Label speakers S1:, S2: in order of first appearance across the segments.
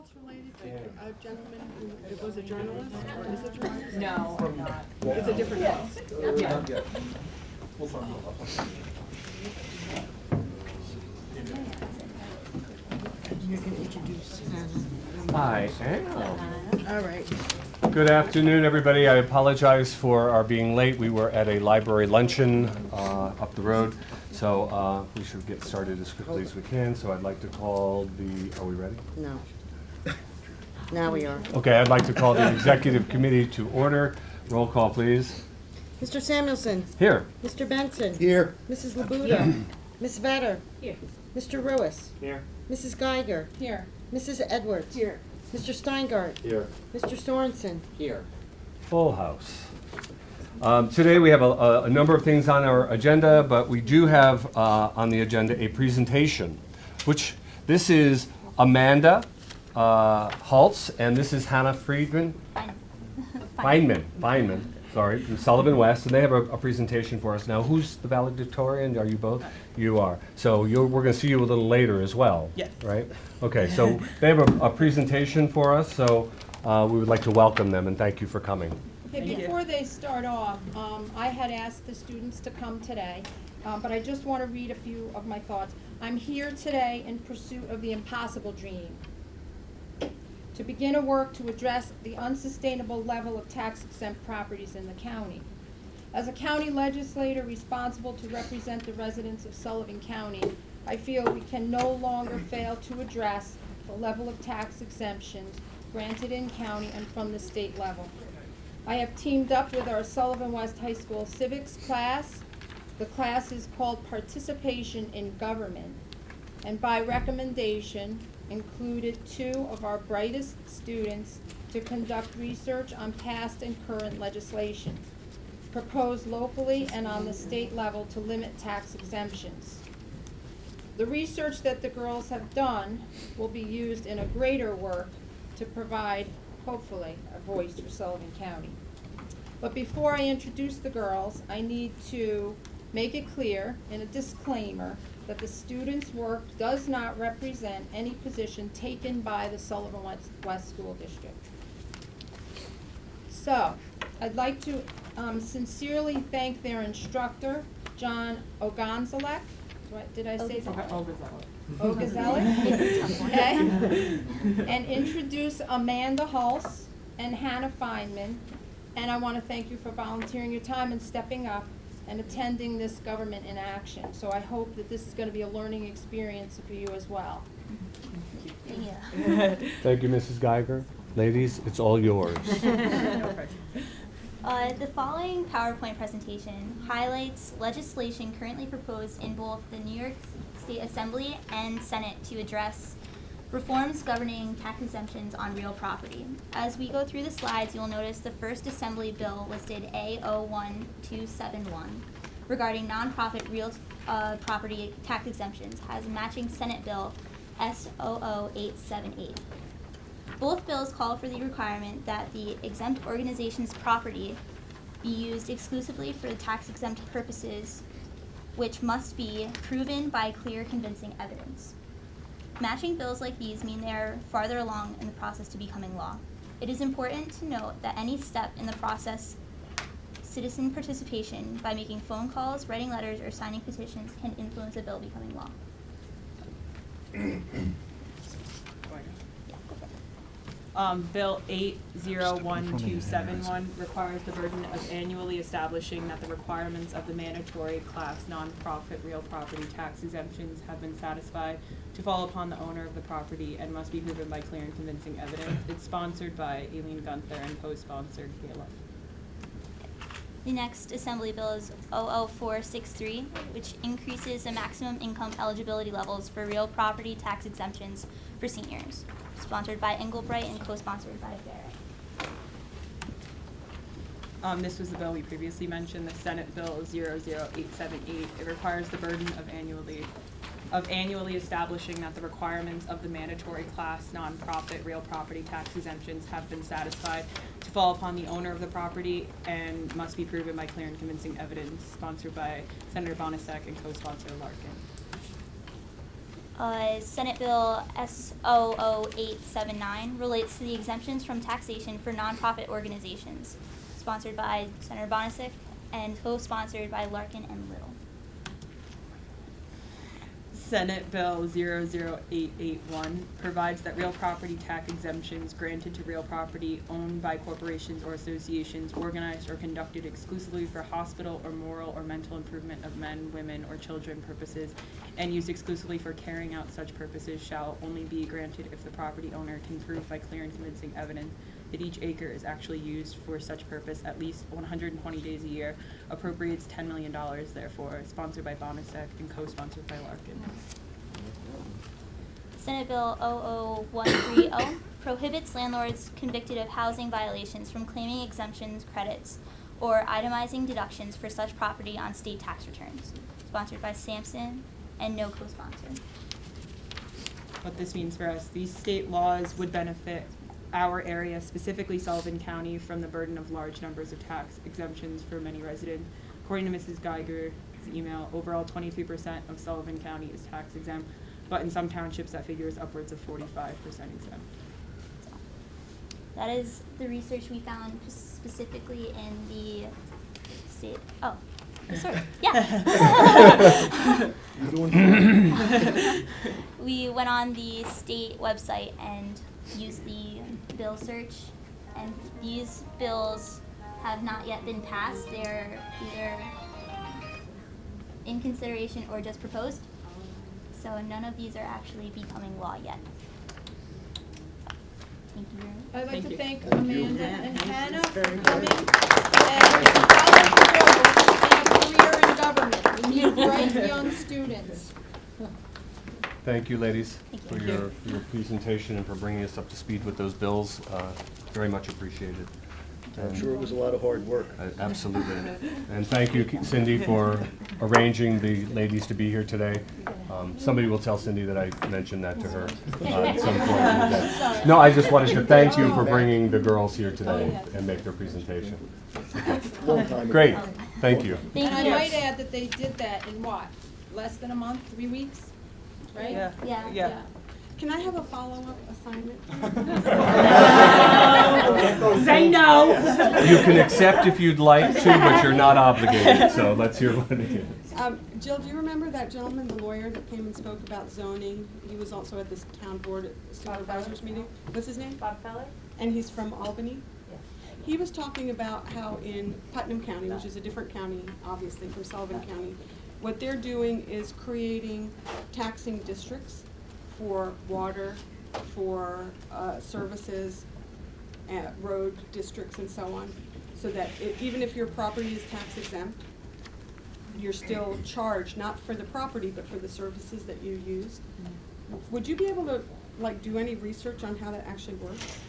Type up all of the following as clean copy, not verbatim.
S1: girls related to a gentleman who was a journalist or is a journalist?
S2: No, I'm not.
S1: It's a different house.
S2: Yeah.
S3: We'll talk about that.
S1: You can introduce.
S4: Hi, Al.
S1: All right.
S4: Good afternoon, everybody. I apologize for our being late. We were at a library luncheon up the road, so we should get started as quickly as we can. So I'd like to call the, are we ready?
S1: No. Now we are.
S4: Okay, I'd like to call the executive committee to order. Roll call, please.
S1: Mr. Samuelson.
S4: Here.
S1: Mr. Benson.
S3: Here.
S1: Mrs. Labuda. Ms. Vetter.
S2: Here.
S1: Mr. Ruiz.
S3: Here.
S1: Mrs. Geiger.
S2: Here.
S1: Mrs. Edwards.
S2: Here.
S1: Mr. Steingart.
S3: Here.
S1: Mr. Sorensen.
S3: Here.
S4: Full house. Today we have a number of things on our agenda, but we do have on the agenda a presentation, which this is Amanda Haltz, and this is Hannah Feynman, sorry, from Sullivan West, and they have a presentation for us. Now, who's the valedictorian? Are you both? You are. So we're going to see you a little later as well.
S2: Yes.
S4: Right? Okay, so they have a presentation for us, so we would like to welcome them and thank you for coming.
S5: Okay, before they start off, I had asked the students to come today, but I just want to read a few of my thoughts. I'm here today in pursuit of the impossible dream, to begin a work to address the unsustainable level of tax-exempt properties in the county. As a county legislator responsible to represent the residents of Sullivan County, I feel we can no longer fail to address the level of tax exemptions granted in county and from the state level. I have teamed up with our Sullivan West High School civics class. The class is called Participation in Government, and by recommendation included 2 of our brightest students to conduct research on past and current legislation, proposed locally and on the state level to limit tax exemptions. The research that the girls have done will be used in a greater work to provide, hopefully, a voice for Sullivan County. But before I introduce the girls, I need to make it clear in a disclaimer that the students' work does not represent any position taken by the Sullivan West School District. So, I'd like to sincerely thank their instructor, John Ogonzalek. Did I say that? Ogonzalek. Okay. And introduce Amanda Haltz and Hannah Feynman. And I want to thank you for volunteering your time and stepping up and attending this government in action. So I hope that this is going to be a learning experience for you as well.
S2: Yeah.
S4: Thank you, Mrs. Geiger. Ladies, it's all yours.
S6: The following PowerPoint presentation highlights legislation currently proposed in both the New York State Assembly and Senate to address reforms governing tax exemptions on real property. As we go through the slides, you'll notice the first Assembly bill listed A01271 regarding nonprofit real property tax exemptions has a matching Senate bill S00878. Both bills call for the requirement that the exempt organization's property be used exclusively for the tax-exempt purposes, which must be proven by clear, convincing evidence. Matching bills like these mean they are farther along in the process to becoming law. It is important to note that any step in the process, citizen participation by making phone calls, writing letters, or signing petitions can influence a bill becoming law.
S2: Bill 801271 requires the burden of annually establishing that the requirements of the mandatory class nonprofit real property tax exemptions have been satisfied to fall upon the owner of the property and must be proven by clear and convincing evidence. It's sponsored by Aileen Gunther and co-sponsored Kayla.
S6: The next Assembly bill is 00463, which increases the maximum income eligibility levels for real property tax exemptions for seniors, sponsored by Englebright and co-sponsored by Barrett.
S2: This was the bill we previously mentioned, the Senate Bill 00878. It requires the burden of annually establishing that the requirements of the mandatory class nonprofit real property tax exemptions have been satisfied to fall upon the owner of the property and must be proven by clear and convincing evidence, sponsored by Senator Bonasek and co-sponsor Larkin.
S6: Senate Bill S00879 relates to the exemptions from taxation for nonprofit organizations, sponsored by Senator Bonisic and co-sponsored by Larkin and Little.
S2: Senate Bill 00881 provides that real property tax exemptions granted to real property owned by corporations or associations organized or conducted exclusively for hospital or moral or mental improvement of men, women, or children purposes and used exclusively for carrying out such purposes shall only be granted if the property owner can prove by clear and convincing evidence that each acre is actually used for such purpose at least 120 days a year, appropriates $10 million therefore, sponsored by Bonisic and co-sponsored by Larkin.
S6: Senate Bill 00130 prohibits landlords convicted of housing violations from claiming exemptions, credits, or itemizing deductions for such property on state tax returns, sponsored by Sampson and no co-sponsor.
S2: What this means for us, these state laws would benefit our area, specifically Sullivan County, from the burden of large numbers of tax exemptions for many residents. According to Mrs. Geiger's email, overall 23% of Sullivan County is tax exempt, but in some townships that figure is upwards of 45% exempt.
S6: That is the research we found specifically in the state. Oh, sorry. Yeah. We went on the state website and used the bill search, and these bills have not yet been passed. They're either in consideration or just proposed. So none of these are actually becoming law yet. Thank you very much.
S5: I'd like
S2: Thank
S5: to
S2: you.
S5: thank Amanda and Hannah for coming and a career in government. We need bright young students.
S4: Thank you, ladies,
S6: Thank
S4: for
S6: you.
S4: your presentation and for bringing us up to speed with those bills. Very much appreciated.
S3: I'm sure it was a lot of hard work.
S4: Absolutely. And thank you, Cindy, for arranging the ladies to be here today. Somebody will tell Cindy that I mentioned that to her at some point in the day. No, I just wanted to thank you for bringing the girls here today and make their presentation.
S3: Long time ago.
S4: Great, thank you.
S6: Thank
S5: And I
S6: you.
S5: might add that they did that in what, less than a month, 3 weeks, right?
S6: Yeah.
S1: Can I have a follow-up assignment?
S2: Say no.
S4: You can accept if you'd like to, but you're not obligated, so let's hear what it is.
S1: Jill, do you remember that gentleman, the lawyer that came and spoke about zoning? He was also at this town board supervisors meeting. What's his name?
S7: Bob Feller?
S1: And he's from Albany? He was talking about how in Putnam County, which is a different county, obviously, from Sullivan County, what they're doing is creating taxing districts for water, for services, road districts and so on, so that even if your property is tax exempt, you're still charged, not for the property, but for the services that you use. Would you be able to do any research on how that actually works?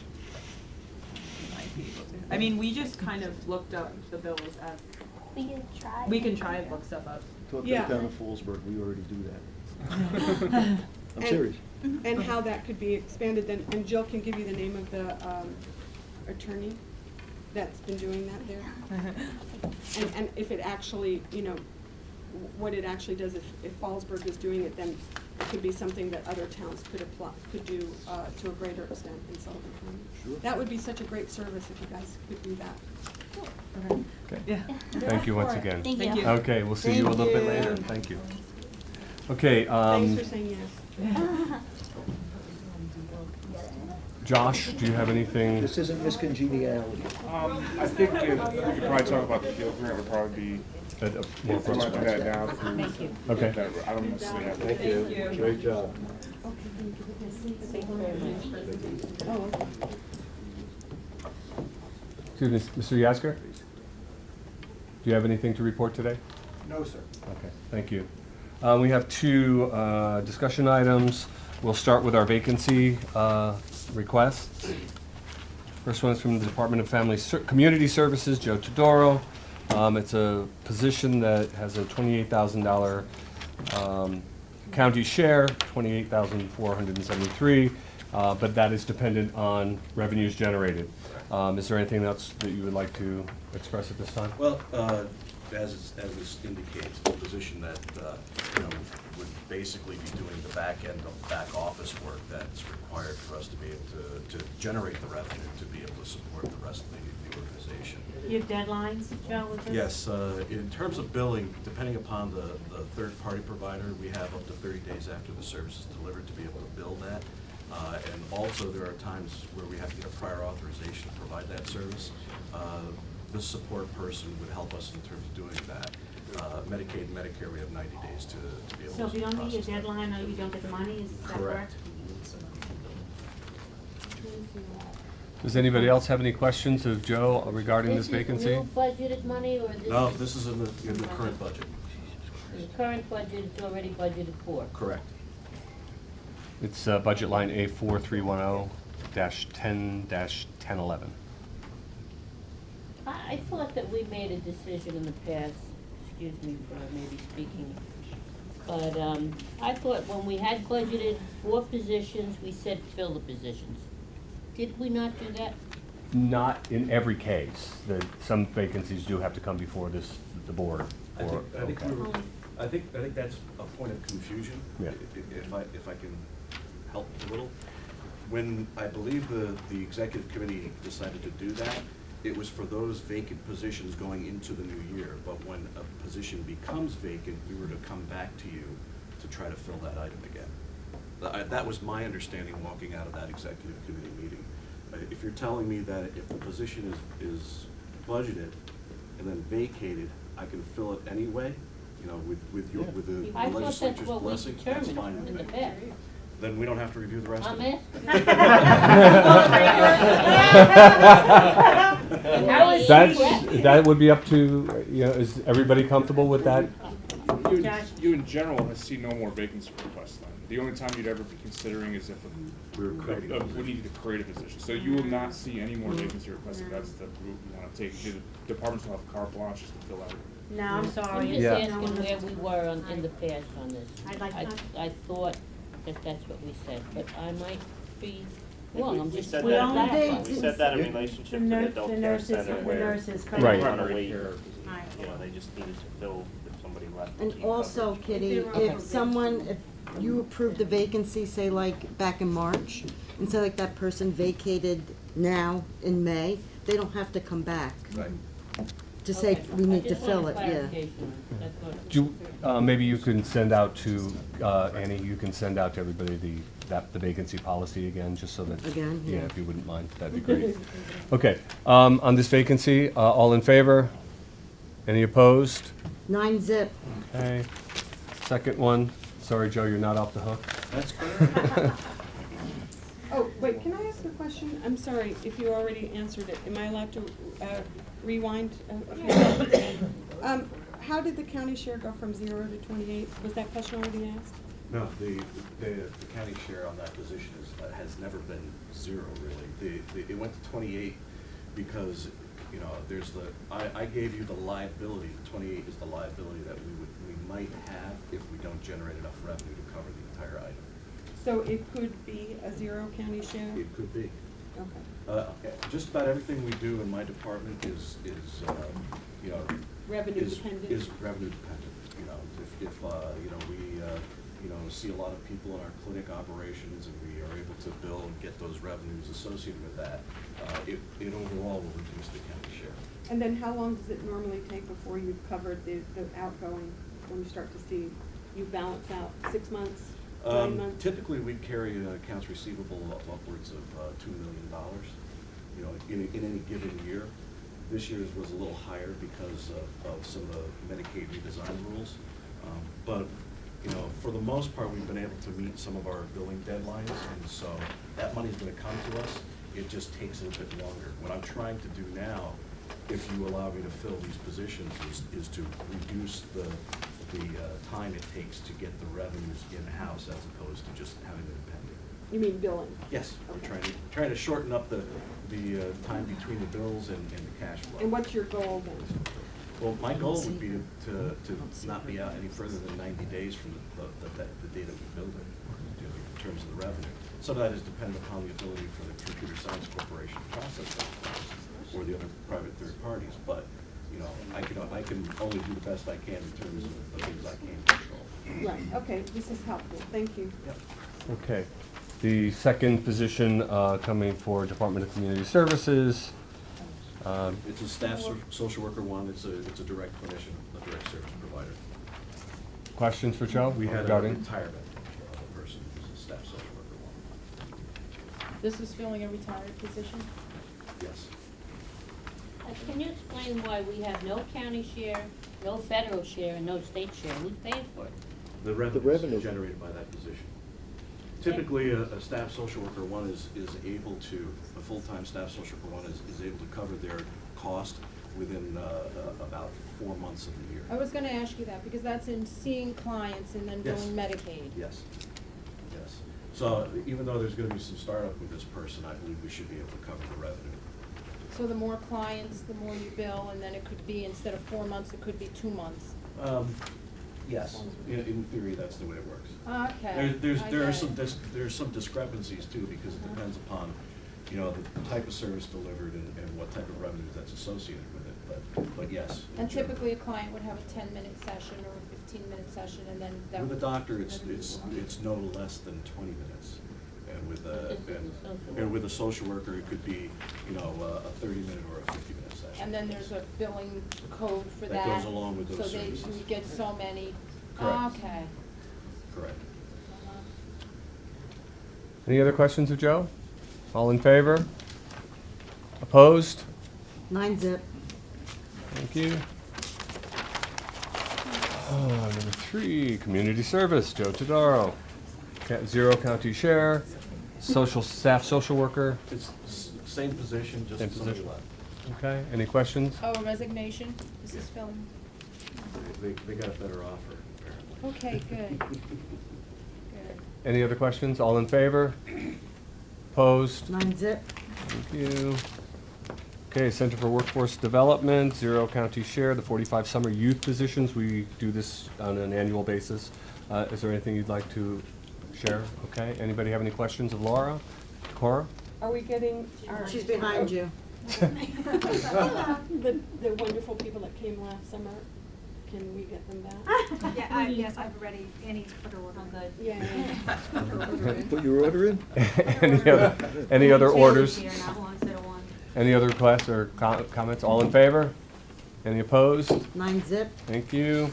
S2: I mean, we just kind of looked up the bills as,
S6: We can try.
S2: we can try and look stuff up.
S3: Thought
S1: Yeah.
S3: that down in Fallsburg, we already do that. I'm serious.
S1: And how that could be expanded then, and Jill can give you the name of the attorney that's been doing that there. And if it actually, what it actually does, if Fallsburg is doing it, then it could be something that other towns could do to a greater extent in Sullivan County.
S3: Sure.
S1: That would be such a great service if you guys could do that.
S4: Okay.
S2: Yeah.
S4: Thank you once again.
S6: Thank
S2: Thank
S6: you.
S2: you.
S4: Okay, we'll see you a little bit
S1: Thank you.
S4: later. Thank you. Okay,
S1: Thanks for saying yes.
S4: Josh, do you have anything?
S3: This isn't miscongeniality.
S8: I think we could probably talk about the Gil grant would probably be,
S4: More
S8: we might do that now through.
S4: Okay.
S8: that- I don't necessarily have to.
S3: Thank you. Great job.
S4: Excuse me, Mr. Yasker? Do you have anything to report today?
S8: No, sir.
S4: Okay, thank you. We have two discussion items. We'll start with our vacancy requests. First one is from the Department of Community Services, Joe Todoro. It's a position that has a $28,000 county share, $28,473, but that is dependent on revenues generated. Is there anything else that you would like to express at this time?
S9: Well,
S7: as this indicates, the position that, would basically be doing the back end of back office work that's required for us to be able to generate the revenue, to be able to support the rest of the organization.
S9: You have deadlines, Joe, with this?
S7: Yes, in terms of billing, depending upon the third-party provider, we have up to 30 days after the service is delivered to be able to bill that. And also, there are times where we have to get a prior authorization to provide that service. This support person would help us in terms of doing that. Medicaid and Medicare, we have 90 days to be able to process that.
S9: So if you don't meet your deadline or you don't get the money, is that correct?
S4: Does anybody else have any questions of Joe regarding this
S10: This is
S4: vacancy?
S10: new budgeted money, or this?
S7: No, this is in the current budget.
S10: The current budget is already budgeted for?
S7: Correct.
S4: It's budget line A4310-10-1011.
S10: I thought that we made a decision in the past, excuse me for maybe speaking, but I thought when we had budgeted 4 positions, we said fill the positions. Did we not do that?
S4: Not in every case. Some vacancies do have to come before the board.
S7: I think
S4: Okay.
S7: I think that's a point of confusion.
S4: Yeah.
S7: If I can help a little. When I believe the executive committee decided to do that, it was for those vacant positions going into the new year. But when a position becomes vacant, we were to come back to you to try to fill that item again. That was my understanding walking out of that executive committee meeting. If you're telling me that if the position is budgeted and then vacated, I can fill it anyway, with the
S10: I thought
S7: legislature's
S10: that's what we
S7: blessing, that's fine
S10: determined in
S7: with
S10: the
S7: me.
S10: past.
S7: Then we don't have to review the rest of
S10: I'm
S7: it.
S10: asking.
S4: That would be up to, is everybody comfortable with that?
S8: You in general have seen no more vacancy requests then. The only time you'd ever be considering is if
S7: We were creating a
S8: we
S7: position.
S8: needed to create a position. So you will not see any more vacancy requests if that's the route you want to take. The departments will have carte blanche just to fill out.
S9: No, I'm
S10: I'm
S9: sorry.
S10: just
S4: Yeah.
S10: asking where we were in the past on this.
S9: I'd like to-
S10: I thought that that's what we said, but I might be wrong. I'm
S11: We
S10: just.
S11: said
S9: We
S11: that,
S9: only
S11: we said that in
S9: The
S11: relationship to the
S9: nur-
S11: adult
S9: the
S11: care
S9: nurses,
S11: center
S9: the
S11: where
S9: nurses,
S11: they
S9: correct.
S4: Right.
S11: were on a wait,
S9: Right.
S11: they just needed to fill if somebody left. to
S12: And
S11: keep
S12: also,
S11: coverage.
S12: Kitty, if you approved the vacancy, say like back in March, and say like that person vacated now in May, they don't have to come back
S7: Right.
S12: to say
S10: Okay.
S12: we need to
S10: I just
S12: fill
S10: wanted
S12: it, yeah.
S10: clarification on it. That's what-
S4: Maybe you can send out to, Annie, you can send out to everybody the vacancy policy again, just so that.
S12: Again, yeah.
S4: If you wouldn't mind, that'd be great. Okay, on this vacancy, all in favor? Any opposed?
S12: 9-zip.
S4: Okay. Second one, sorry, Joe, you're not off the hook.
S7: That's correct.
S1: Oh, wait, can I ask a question? I'm sorry if you already answered it. Am I allowed to rewind a few seconds? How did the county share go from 0 to 28? Was that question already asked?
S7: No, the county share on that position has never been 0, really. It went to 28 because, there's I gave you the liability. 28 is the liability that we might have if we don't generate enough revenue to cover the entire item.
S1: So it could be a 0 county share?
S7: It could be.
S1: Okay.
S7: Just about everything we do in my department is
S1: Revenue dependent?
S7: Is revenue dependent. If we see a lot of people in our clinic operations and we are able to bill and get those revenues associated with that, it overall will reduce the county share.
S1: And then how long does it normally take before you've covered the outgoing, when you start to see you balance out? 6 months, 9 months?
S7: Typically, we carry accounts receivable of upwards of $2 million, in any given year. This year's was a little higher because of some of the Medicaid redesign rules. But for the most part, we've been able to meet some of our billing deadlines, and so that money's going to come to us. It just takes a little bit longer. What I'm trying to do now, if you allow me to fill these positions, is to reduce the time it takes to get the revenues in-house as opposed to just having them pending.
S1: You mean billing?
S7: Yes, we're trying to shorten up the time between the bills and the cash flow.
S1: And what's your goal then?
S7: Well, my goal would be to not be out any further than 90 days from the day that we build it, in terms of the revenue. Some of that is dependent upon the ability for the Computer Science Corporation to process those costs, or the other private third parties. But, you know, I can only do the best I can in terms of the things I can control.
S1: Right, okay, this is helpful, thank you.
S7: Yep.
S4: Okay. The second position coming for Department of Community Services.
S7: It's a staff social worker one, it's a direct clinician, a direct service provider.
S4: Questions for Joe?
S7: We had a
S4: regarding?
S7: retirement of a person who's a staff social worker one.
S5: This is filling a retired position?
S7: Yes.
S10: Can you explain why we have no county share, no federal share, and no state share? Who's paying for it?
S7: The
S3: revenue.
S7: revenue generated by that position. Typically, a staff social worker one is able to, a full-time staff social worker one is able to cover their cost within about 4 months of the year.
S5: I was gonna ask you that, because that's in seeing clients and then
S7: Yes.
S5: doing Medicaid.
S7: Yes, yes. So even though there's gonna be some startup with this person, I believe we should be able to cover the revenue.
S5: So the more clients, the more you bill, and then it could be, instead of 4 months, it could be 2 months.
S7: Yes, in theory, that's the way it works.
S5: Okay.
S7: There
S5: I
S7: are
S5: get
S7: some,
S5: it.
S7: there's some discrepancies too, because it depends upon, you know, the type of service delivered and what type of revenue that's associated with it, but yes. in
S5: And
S7: general.
S5: typically, a client would have a 10-minute session or a 15-minute session, and then that
S7: With a
S5: would.
S7: doctor, it's no less than 20 minutes. And with a social worker, it could be, you know, a 30-minute or a 50-minute session.
S5: And then there's a billing code for
S7: That
S5: that.
S7: goes along with those
S5: So they,
S7: services.
S5: you get so many.
S7: Correct.
S5: Okay.
S7: Correct.
S4: Any other questions of Joe? All in favor? Opposed?
S12: 9-zip.
S4: Thank you. Number 3, Community Service, Joe Todaro. 0 county share, staff social worker.
S7: It's same position, just
S4: Same
S7: somebody
S4: position.
S7: left.
S4: Okay, any questions?
S5: Oh, a resignation? This is filling.
S7: They got a better offer, apparently.
S5: Okay, good. Good.
S4: Any other questions? All in favor? Opposed?
S12: 9-zip.
S4: Thank you. Okay, Center for Workforce Development, 0 county share, the 45 summer youth positions. We do this on an annual basis. Is there anything you'd like to share? Okay, anybody have any questions of Laura? Cora?
S1: Are we getting our?
S12: She's behind you.
S1: The wonderful people that came last summer, can we get them back?
S13: Yeah, yes, I've already, Annie's put her order in.
S1: Yeah.
S3: Put your order in?
S4: Any other orders?
S13: Here, not one instead of one.
S4: Any other requests or comments? All in favor? Any opposed?
S12: 9-zip.
S4: Thank you.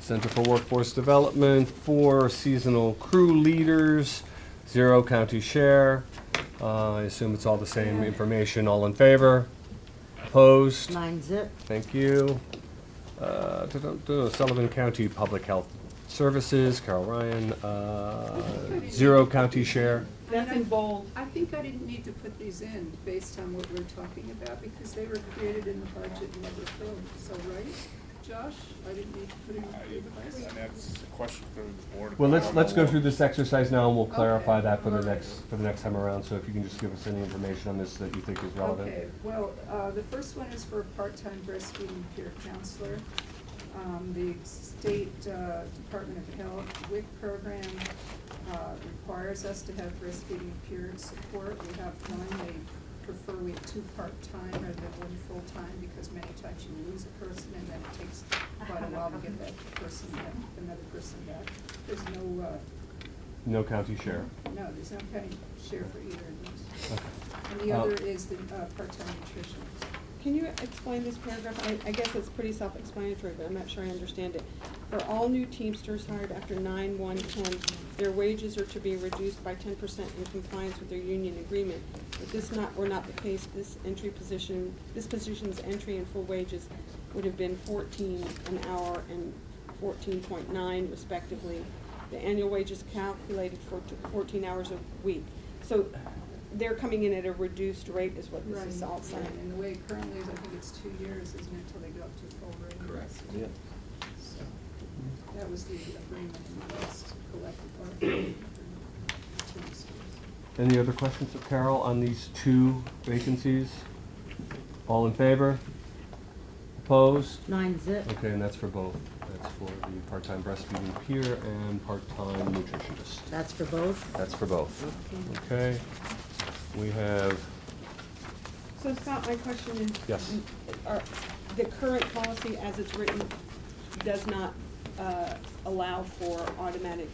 S4: Center for Workforce Development, 4 seasonal crew leaders, 0 county share. I assume it's all the same information. All in favor? Opposed?
S12: 9-zip.
S4: Thank you. Sullivan County Public Health Services, Carol Ryan, 0 county share.
S1: That's in bold.
S14: I think I didn't need to put these in based on what we're talking about, because they were created in the budget and never filled, so, right? Josh, I didn't need to put in the
S8: And that's a question for the board.
S4: Well, let's go through this exercise now, and we'll clarify
S14: Okay,
S4: that for the
S14: all right.
S4: next time around. So if you can just give us any information on this that you think is relevant.
S14: Okay, well, the first one is for a part-time breastfeeding peer counselor. The state Department of Health WIC program requires us to have breastfeeding peer support. We have one. They prefer we have 2 part-time rather than 1 full-time, because many times you lose a person and then it takes quite a while to get that person back, another person back. There's
S4: No county share.
S14: no, there's no county share for either of those.
S4: Okay.
S14: And the other is the part-time nutrition.
S1: Can you explain this paragraph? I guess it's pretty self-explanatory, but I'm not sure I understand it. For all new Teamsters hired after 9/1/10, their wages are to be reduced by 10% in compliance with their union agreement. If this were not the case, this position's entry and full wages would have been 14 an hour and 14.9 respectively. The annual wage is calculated for 14 hours a week. So they're coming in at a reduced rate is what this is all saying.
S14: Right, and the way it currently is, I think it's 2 years, isn't it, until they go up to full rate?
S7: Correct.
S3: Yeah.
S14: So, that was the agreement in the last collective bargaining agreement.
S4: Any other questions of Carol on these 2 vacancies? All in favor? Opposed?
S12: 9-zip.
S4: Okay, and that's for both. That's for the part-time breastfeeding peer and part-time nutritionist.
S12: That's for both.
S4: That's for both. Okay. We have,
S1: So Scott, my question is.
S4: Yes.
S1: the current policy as it's written does not allow for automatic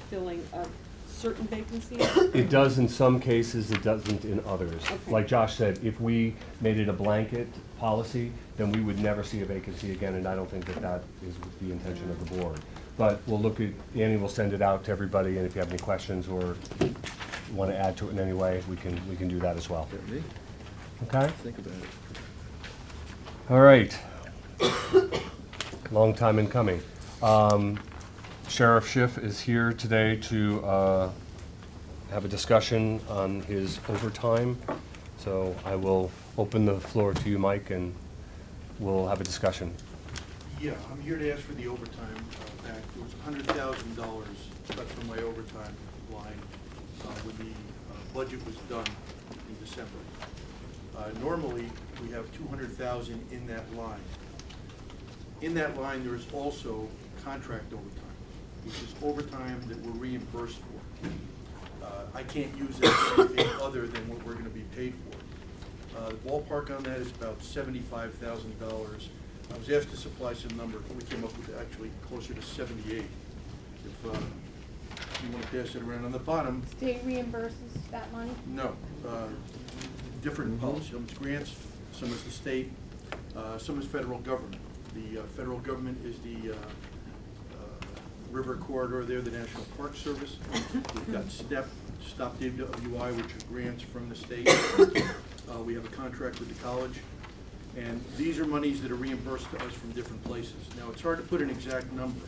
S1: filling of certain vacancies.
S4: It does in some cases, it doesn't in others.
S1: Okay.
S4: Like Josh said, if we made it a blanket policy, then we would never see a vacancy again, and I don't think that that is the intention of the board. But we'll look at, Annie will send it out to everybody, and if you have any questions or want to add to it in any way, we can do that as well.
S3: Me?
S4: Okay?
S3: Think about it.
S4: All right. Long time in coming. Sheriff Schiff is here today to have a discussion on his overtime. So I will open the floor to you, Mike, and we'll have a discussion.
S15: Yeah, I'm here to ask for the overtime back. There was $100,000 cut from my overtime line when the budget was done in December. Normally, we have $200,000 in that line. In that line, there is also contract overtime, which is overtime that we're reimbursed for. I can't use that for anything other than what we're going to be paid for. The ballpark on that is about $75,000. I was asked to supply some numbers, but we came up with actually closer to 78. If you want to pass it around on the bottom.
S5: State reimburses that money?
S15: No, different policy. Some is grants, some is the state, some is federal government. The federal government is the river corridor there, the National Park Service. We've got Stop DWI, which are grants from the state. We have a contract with the college. And these are monies that are reimbursed to us from different places. Now, it's hard to put an exact number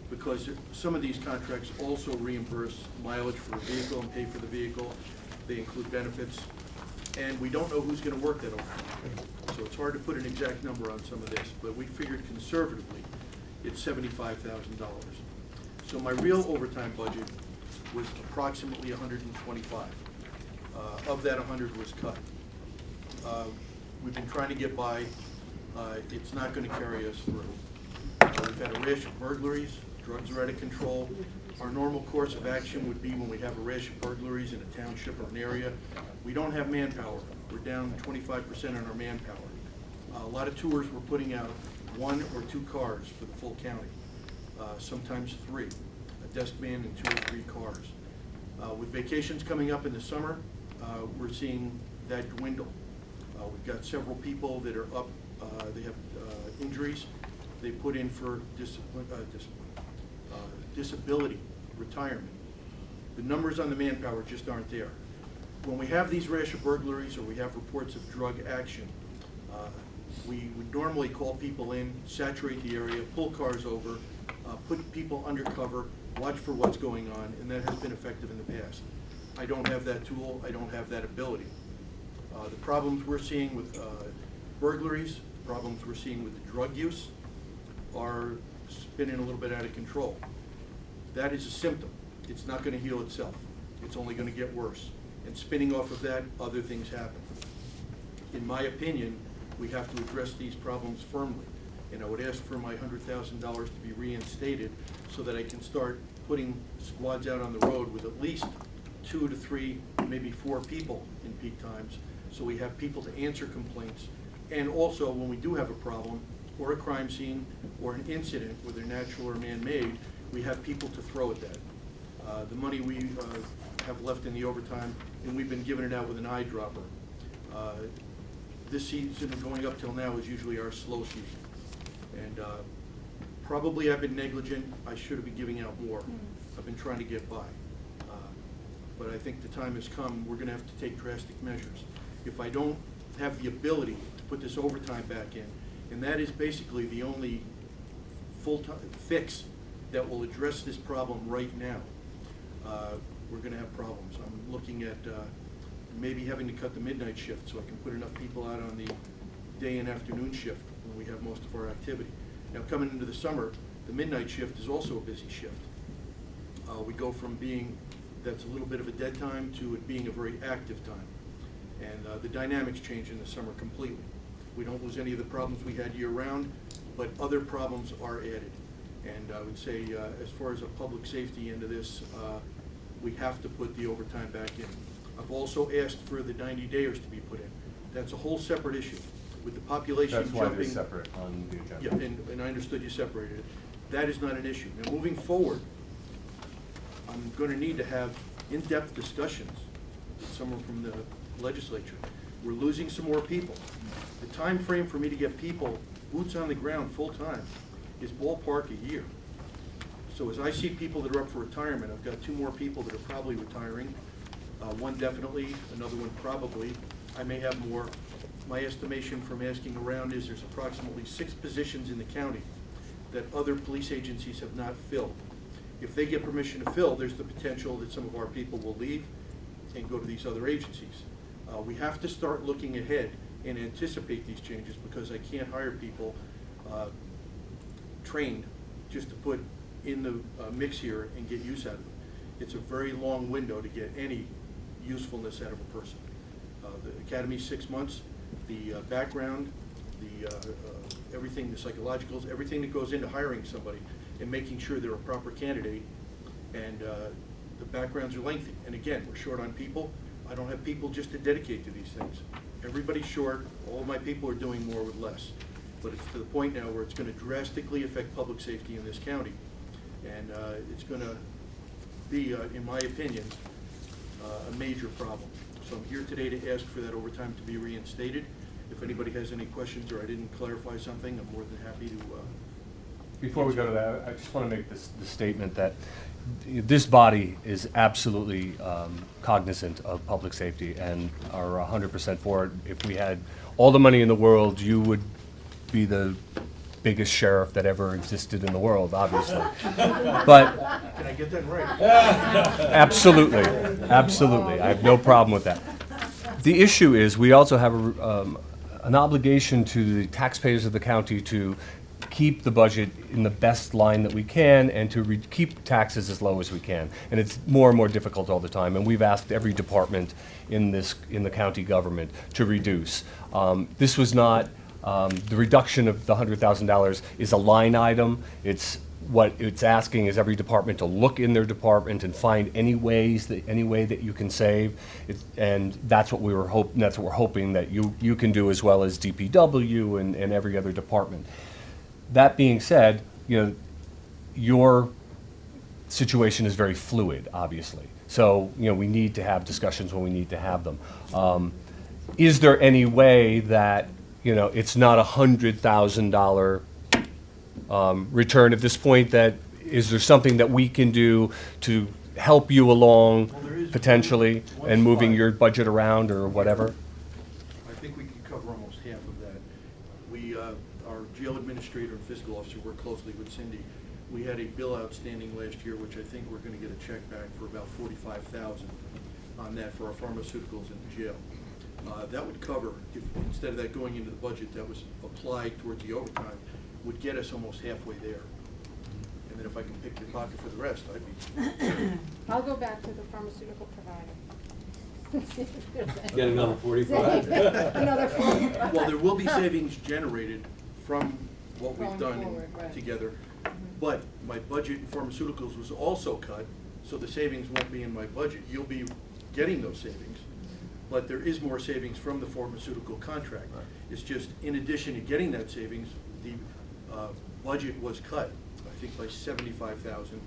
S15: because some of these contracts also reimburse mileage for a vehicle and pay for the vehicle. They include benefits. And we don't know who's going to work that overtime. So it's hard to put an exact number on some of this, but we figured conservatively it's $75,000. So my real overtime budget was approximately 125. Of that, 100 was cut. We've been trying to get by. It's not going to carry us through. We've had a rash of burglaries. Drugs are out of control. Our normal course of action would be when we have a rash of burglaries in a township or an area. We don't have manpower. We're down 25% on our manpower. A lot of tours we're putting out 1 or 2 cars for the full county, sometimes 3, a desk man and 2 or 3 cars. With vacations coming up in the summer, we're seeing that dwindle. We've got several people that are up, they have injuries. They put in for disability, retirement. The numbers on the manpower just aren't there. When we have these rash of burglaries or we have reports of drug action, we would normally call people in, saturate the area, pull cars over, put people undercover, watch for what's going on, and that has been effective in the past. I don't have that tool, I don't have that ability. The problems we're seeing with burglaries, problems we're seeing with drug use are spinning a little bit out of control. That is a symptom. It's not going to heal itself. It's only going to get worse. And spinning off of that, other things happen. In my opinion, we have to address these problems firmly. And I would ask for my $100,000 to be reinstated so that I can start putting squads out on the road with at least 2 to 3, maybe 4 people in peak times, so we have people to answer complaints. And also, when we do have a problem, or a crime scene, or an incident, whether natural or man-made, we have people to throw at that. The money we have left in the overtime, and we've been giving it out with an eyedropper. This season going up till now is usually our slow season. And probably I've been negligent. I should have been giving out more. I've been trying to get by. But I think the time has come. We're going to have to take drastic measures. If I don't have the ability to put this overtime back in, and that is basically the only full-time fix that will address this problem right now, we're going to have problems. I'm looking at maybe having to cut the midnight shift so I can put enough people out on the day and afternoon shift when we have most of our activity. Now, coming into the summer, the midnight shift is also a busy shift. We go from being that's a little bit of a dead time to it being a very active time. And the dynamics change in the summer completely. We don't lose any of the problems we had year-round, but other problems are added. And I would say, as far as a public safety end of this, we have to put the overtime back in. I've also asked for the 90-dayers to be put in. That's a whole separate issue. With the population
S4: That's why
S15: jumping.
S4: they're separate on the agenda.
S15: Yeah, and I understood you separated it. That is not an issue. Now, moving forward, I'm gonna need to have in-depth discussions with someone from the legislature. We're losing some more people. The time frame for me to get people, boots on the ground, full-time, is ballpark a year. So as I see people that are up for retirement, I've got 2 more people that are probably retiring. One definitely, another one probably. I may have more. My estimation from asking around is there's approximately 6 positions in the county that other police agencies have not filled. If they get permission to fill, there's the potential that some of our people will leave and go to these other agencies. We have to start looking ahead and anticipate these changes, because I can't hire people trained just to put in the mix here and get use out of them. It's a very long window to get any usefulness out of a person. The academy's 6 months, the background, the everything, the psychologicals, everything that goes into hiring somebody and making sure they're a proper candidate, and the backgrounds are lengthy. And again, we're short on people. I don't have people just to dedicate to these things. Everybody's short. All of my people are doing more with less. But it's to the point now where it's going to drastically affect public safety in this county. And it's going to be, in my opinion, a major problem. So I'm here today to ask for that overtime to be reinstated. If anybody has any questions or I didn't clarify something, I'm more than happy to.
S4: Before we go to that, I just want to make this statement that this body is absolutely cognizant of public safety and are 100% for it. If we had all the money in the world, you would be the biggest sheriff that ever existed in the world, obviously. But
S15: Can I get that right?
S4: absolutely, absolutely. I have no problem with that. The issue is we also have an obligation to the taxpayers of the county to keep the budget in the best line that we can and to keep taxes as low as we can. And it's more and more difficult all the time. And we've asked every department in the county government to reduce. This was not, the reduction of the $100,000 is a line item. It's what it's asking is every department to look in their department and find any way that you can save. And that's what we're hoping that you can do, as well as DPW and every other department. That being said, your situation is very fluid, obviously. So, we need to have discussions when we need to have them. Is there any way that, it's not a $100,000 return at this point? Is there something that we can do to help you along potentially and moving your budget around or whatever?
S15: I think we can cover almost half of that. Our jail administrator and fiscal officer work closely with Cindy. We had a bill outstanding last year, which I think we're going to get a check back for about $45,000 on that for our pharmaceuticals in the jail. That would cover, if instead of that going into the budget, that was applied towards the overtime, would get us almost halfway there. And then if I can pick your pocket for the rest, I'd be.
S5: I'll go back to the pharmaceutical provider.
S3: Get another 45.
S5: Another 45.
S15: Well, there will be savings generated from what we've
S5: Going
S15: done
S5: forward, right.
S15: together. But my budget in pharmaceuticals was also cut, so the savings won't be in my budget. You'll be getting those savings, but there is more savings from the pharmaceutical contract.
S4: Right.
S15: It's just, in addition to getting that savings, the budget was cut, I think by $75,000,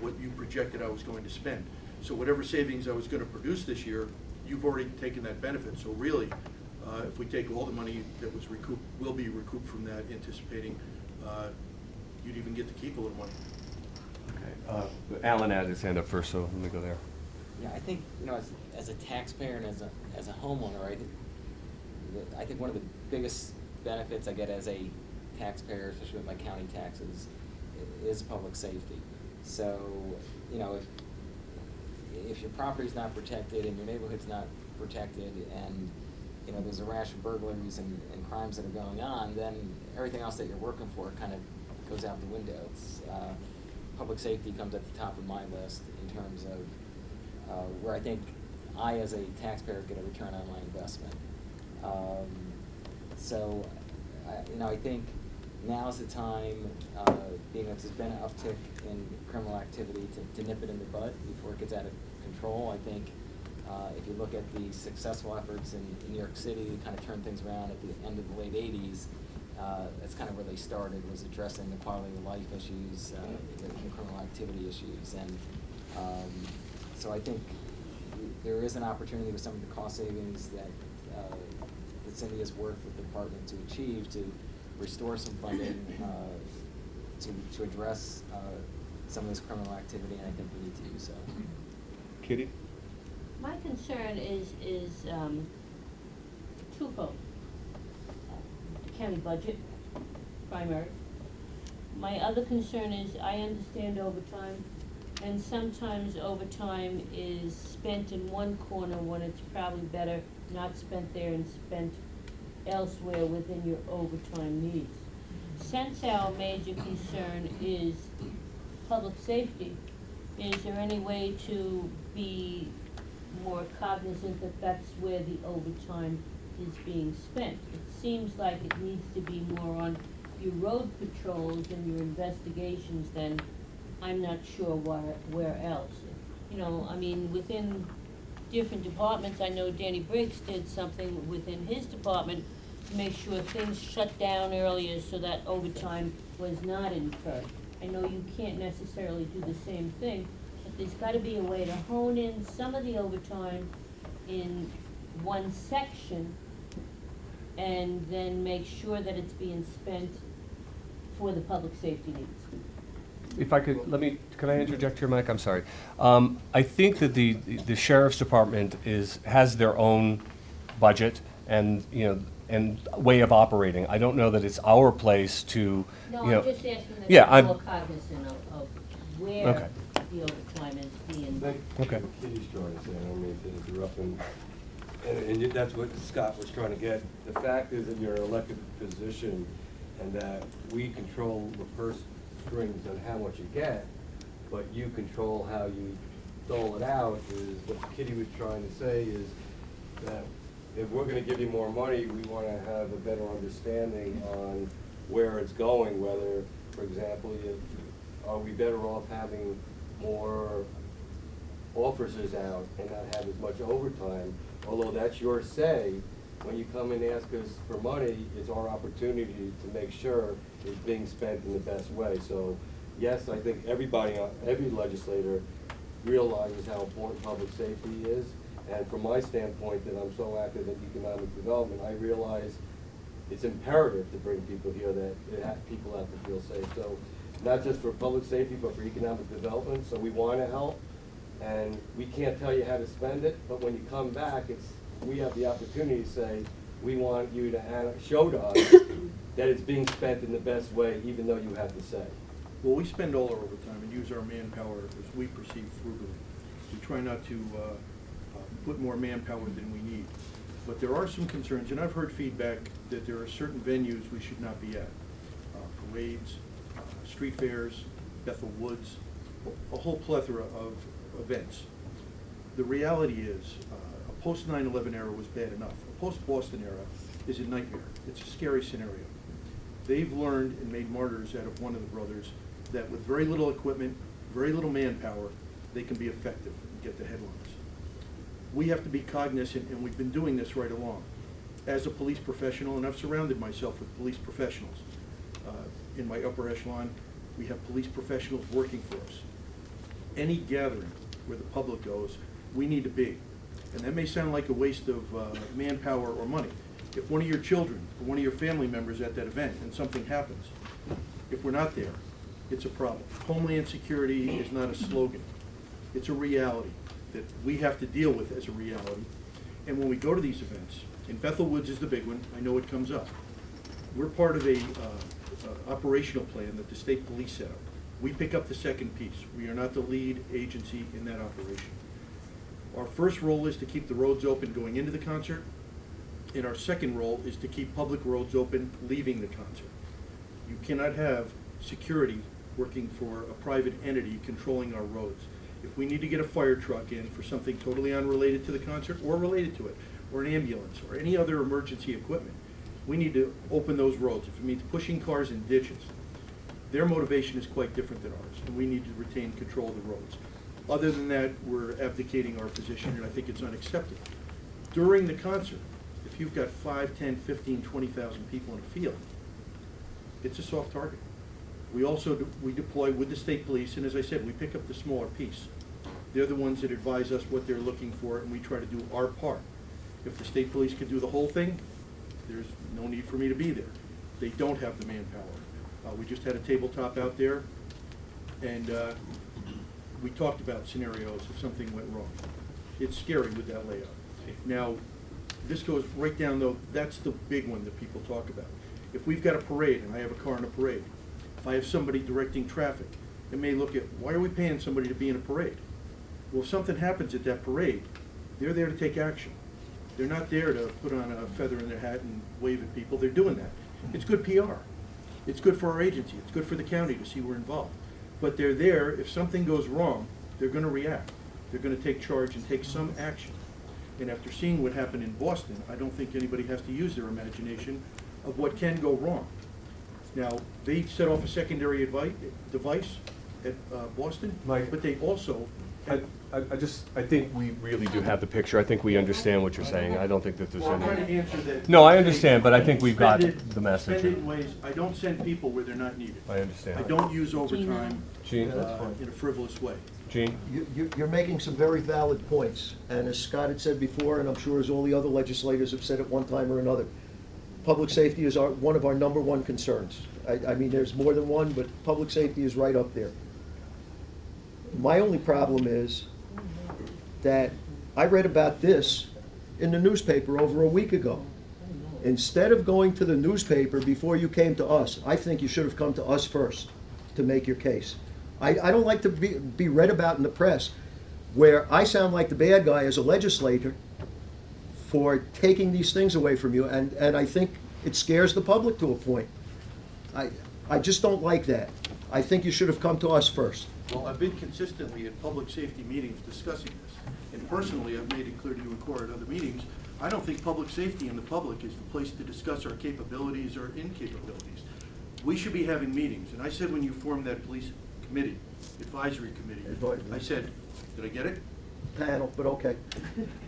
S15: what you projected I was going to spend. So whatever savings I was going to produce this year, you've already taken that benefit. So really, if we take all the money that was recouped, will be recouped from that, anticipating you'd even get to keep a little money.
S4: Okay. Alan had his hand up first, so let me go there.
S16: Yeah, I think, as a taxpayer and as a homeowner, I think one of the biggest benefits I get as a taxpayer, especially with my county taxes, is public safety. So, if your property's not protected and your neighborhood's not protected, and there's a rash of burglaries and crimes that are going on, then everything else that you're working for kind of goes out the window. Public safety comes at the top of my list in terms of where I think I, as a taxpayer, get a return on my investment. I think now's the time, being that there's been an uptick in criminal activity, to nip it in the bud before it gets out of control. I think If you look at the successful efforts in New York City to kind of turn things around at the end of the late 80s, that's kind of where they started, was addressing the quality of life issues, the criminal activity issues. And so I think there is an opportunity with some of the cost savings that Cindy has worked with the department to achieve, to restore some funding to address some of this criminal activity, and I think we need to do so.
S4: Kitty?
S10: My concern is twofold. The county budget, primary. My other concern is I understand overtime, and sometimes overtime is spent in one corner when it's probably better not spent there and spent elsewhere within your overtime needs. Since our major concern is public safety, is there any way to be more cognizant that that's where the overtime is being spent? It seems like it needs to be more on your road patrols and your investigations than I'm not sure where else. You know, I mean, within different departments, I know Danny Briggs did something within his department to make sure things shut down earlier so that overtime was not incurred. I know you can't necessarily do the same thing, but there's gotta be a way to hone in some of the overtime in one section and then make sure that it's being spent for the public safety needs.
S4: If I could, can I interject here, Mike? I'm sorry. I think that the sheriff's department has their own budget and, and way of operating. I don't know that it's our place to,
S10: No,
S4: you know.
S10: I'm just asking that
S4: Yeah,
S10: you're more cognizant of where
S4: Okay.
S10: the overtime is being.
S4: Okay.
S3: Kitty's trying to say, I don't mean to interrupt, and that's what Scott was trying to get. The fact is that you're an elected position and that we control the purse strings on how much you get, but you control how you dole it out. Is what Kitty was trying to say is that if we're gonna give you more money, we wanna have a better understanding on where it's going, whether, for example, are we better off having more officers out and not have as much overtime? Although that's your say, when you come and ask us for money, it's our opportunity to make sure it's being spent in the best way. So, yes, I think every legislator realizes how important public safety is. And from my standpoint, that I'm so active in economic development, I realize it's imperative to bring people here that people have to feel safe. So, not just for public safety, but for economic development. So we want to help, and we can't tell you how to spend it, but when you come back, we have the opportunity to say, we want you to show to us that it's being spent in the best way, even though you have to say.
S15: Well, we spend all our overtime and use our manpower as we perceive frugally. We try not to put more manpower than we need. But there are some concerns, and I've heard feedback that there are certain venues we should not be at. Parades, street fairs, Bethel Woods, a whole plethora of events. The reality is, a post 9/11 era was bad enough. A post Boston era is a nightmare. It's a scary scenario. They've learned and made martyrs out of one of the brothers that with very little equipment, very little manpower, they can be effective and get the headlines. We have to be cognizant, and we've been doing this right along. As a police professional, and I've surrounded myself with police professionals. In my upper echelon, we have police professionals working for us. Any gathering where the public goes, we need to be. And that may sound like a waste of manpower or money. If one of your children or one of your family members at that event and something happens, if we're not there, it's a problem. Homeland security is not a slogan. It's a reality that we have to deal with as a reality. And when we go to these events, and Bethel Woods is the big one, I know it comes up. We're part of a operational plan that the state police set up. We pick up the second piece. We are not the lead agency in that operation. Our first role is to keep the roads open going into the concert, and our second role is to keep public roads open leaving the concert. You cannot have security working for a private entity controlling our roads. If we need to get a fire truck in for something totally unrelated to the concert or related to it, or an ambulance or any other emergency equipment, we need to open those roads. If it means pushing cars in ditches, their motivation is quite different than ours, and we need to retain control of the roads. Other than that, we're abdicating our position, and I think it's unacceptable. During the concert, if you've got 5, 10, 15, 20,000 people in a field, it's a soft target. We also, we deploy with the state police, and as I said, we pick up the smaller piece. They're the ones that advise us what they're looking for, and we try to do our part. If the state police could do the whole thing, there's no need for me to be there. They don't have the manpower. We just had a tabletop out there, and we talked about scenarios if something went wrong. It's scary with that layout. Now, this goes right down, though, that's the big one that people talk about. If we've got a parade, and I have a car in a parade, if I have somebody directing traffic, it may look at, why are we paying somebody to be in a parade? Well, if something happens at that parade, they're there to take action. They're not there to put on a feather in their hat and wave at people. They're doing that. It's good PR. It's good for our agency. It's good for the county to see we're involved. But they're there, if something goes wrong, they're going to react. They're going to take charge and take some action. And after seeing what happened in Boston, I don't think anybody has to use their imagination of what can go wrong. Now, they set off a secondary device at Boston,
S4: Mike.
S15: but they also had...
S4: I think we really do have the picture. I think we understand what you're saying. I don't think that there's
S15: Well, I'm trying to
S4: any...
S15: answer that.
S4: No, I understand, but I think we've got
S15: Spend it-
S4: the message.
S15: Spend it in ways, I don't send people where they're not needed.
S4: I understand.
S15: I don't use overtime
S4: Gene?
S15: in a frivolous way.
S4: Gene?
S17: You're making some very valid points, and as Scott had said before, and I'm sure as all the other legislators have said at one time or another, public safety is one of our #1 concerns. I mean, there's more than one, but public safety is right up there. My only problem is that I read about this in the newspaper over a week ago. Instead of going to the newspaper before you came to us, I think you should have come to us first to make your case. I don't like to be read about in the press where I sound like the bad guy as a legislator for taking these things away from you, and I think it scares the public to a point. I just don't like that. I think you should have come to us first.
S15: Well, I've been consistently at public safety meetings discussing this. And personally, I've made it clear to you in court at other meetings, I don't think public safety and the public is the place to discuss our capabilities or incapabilities. We should be having meetings. And I said when you formed that police committee, advisory committee, I said, did I get it?
S17: Panel, but okay.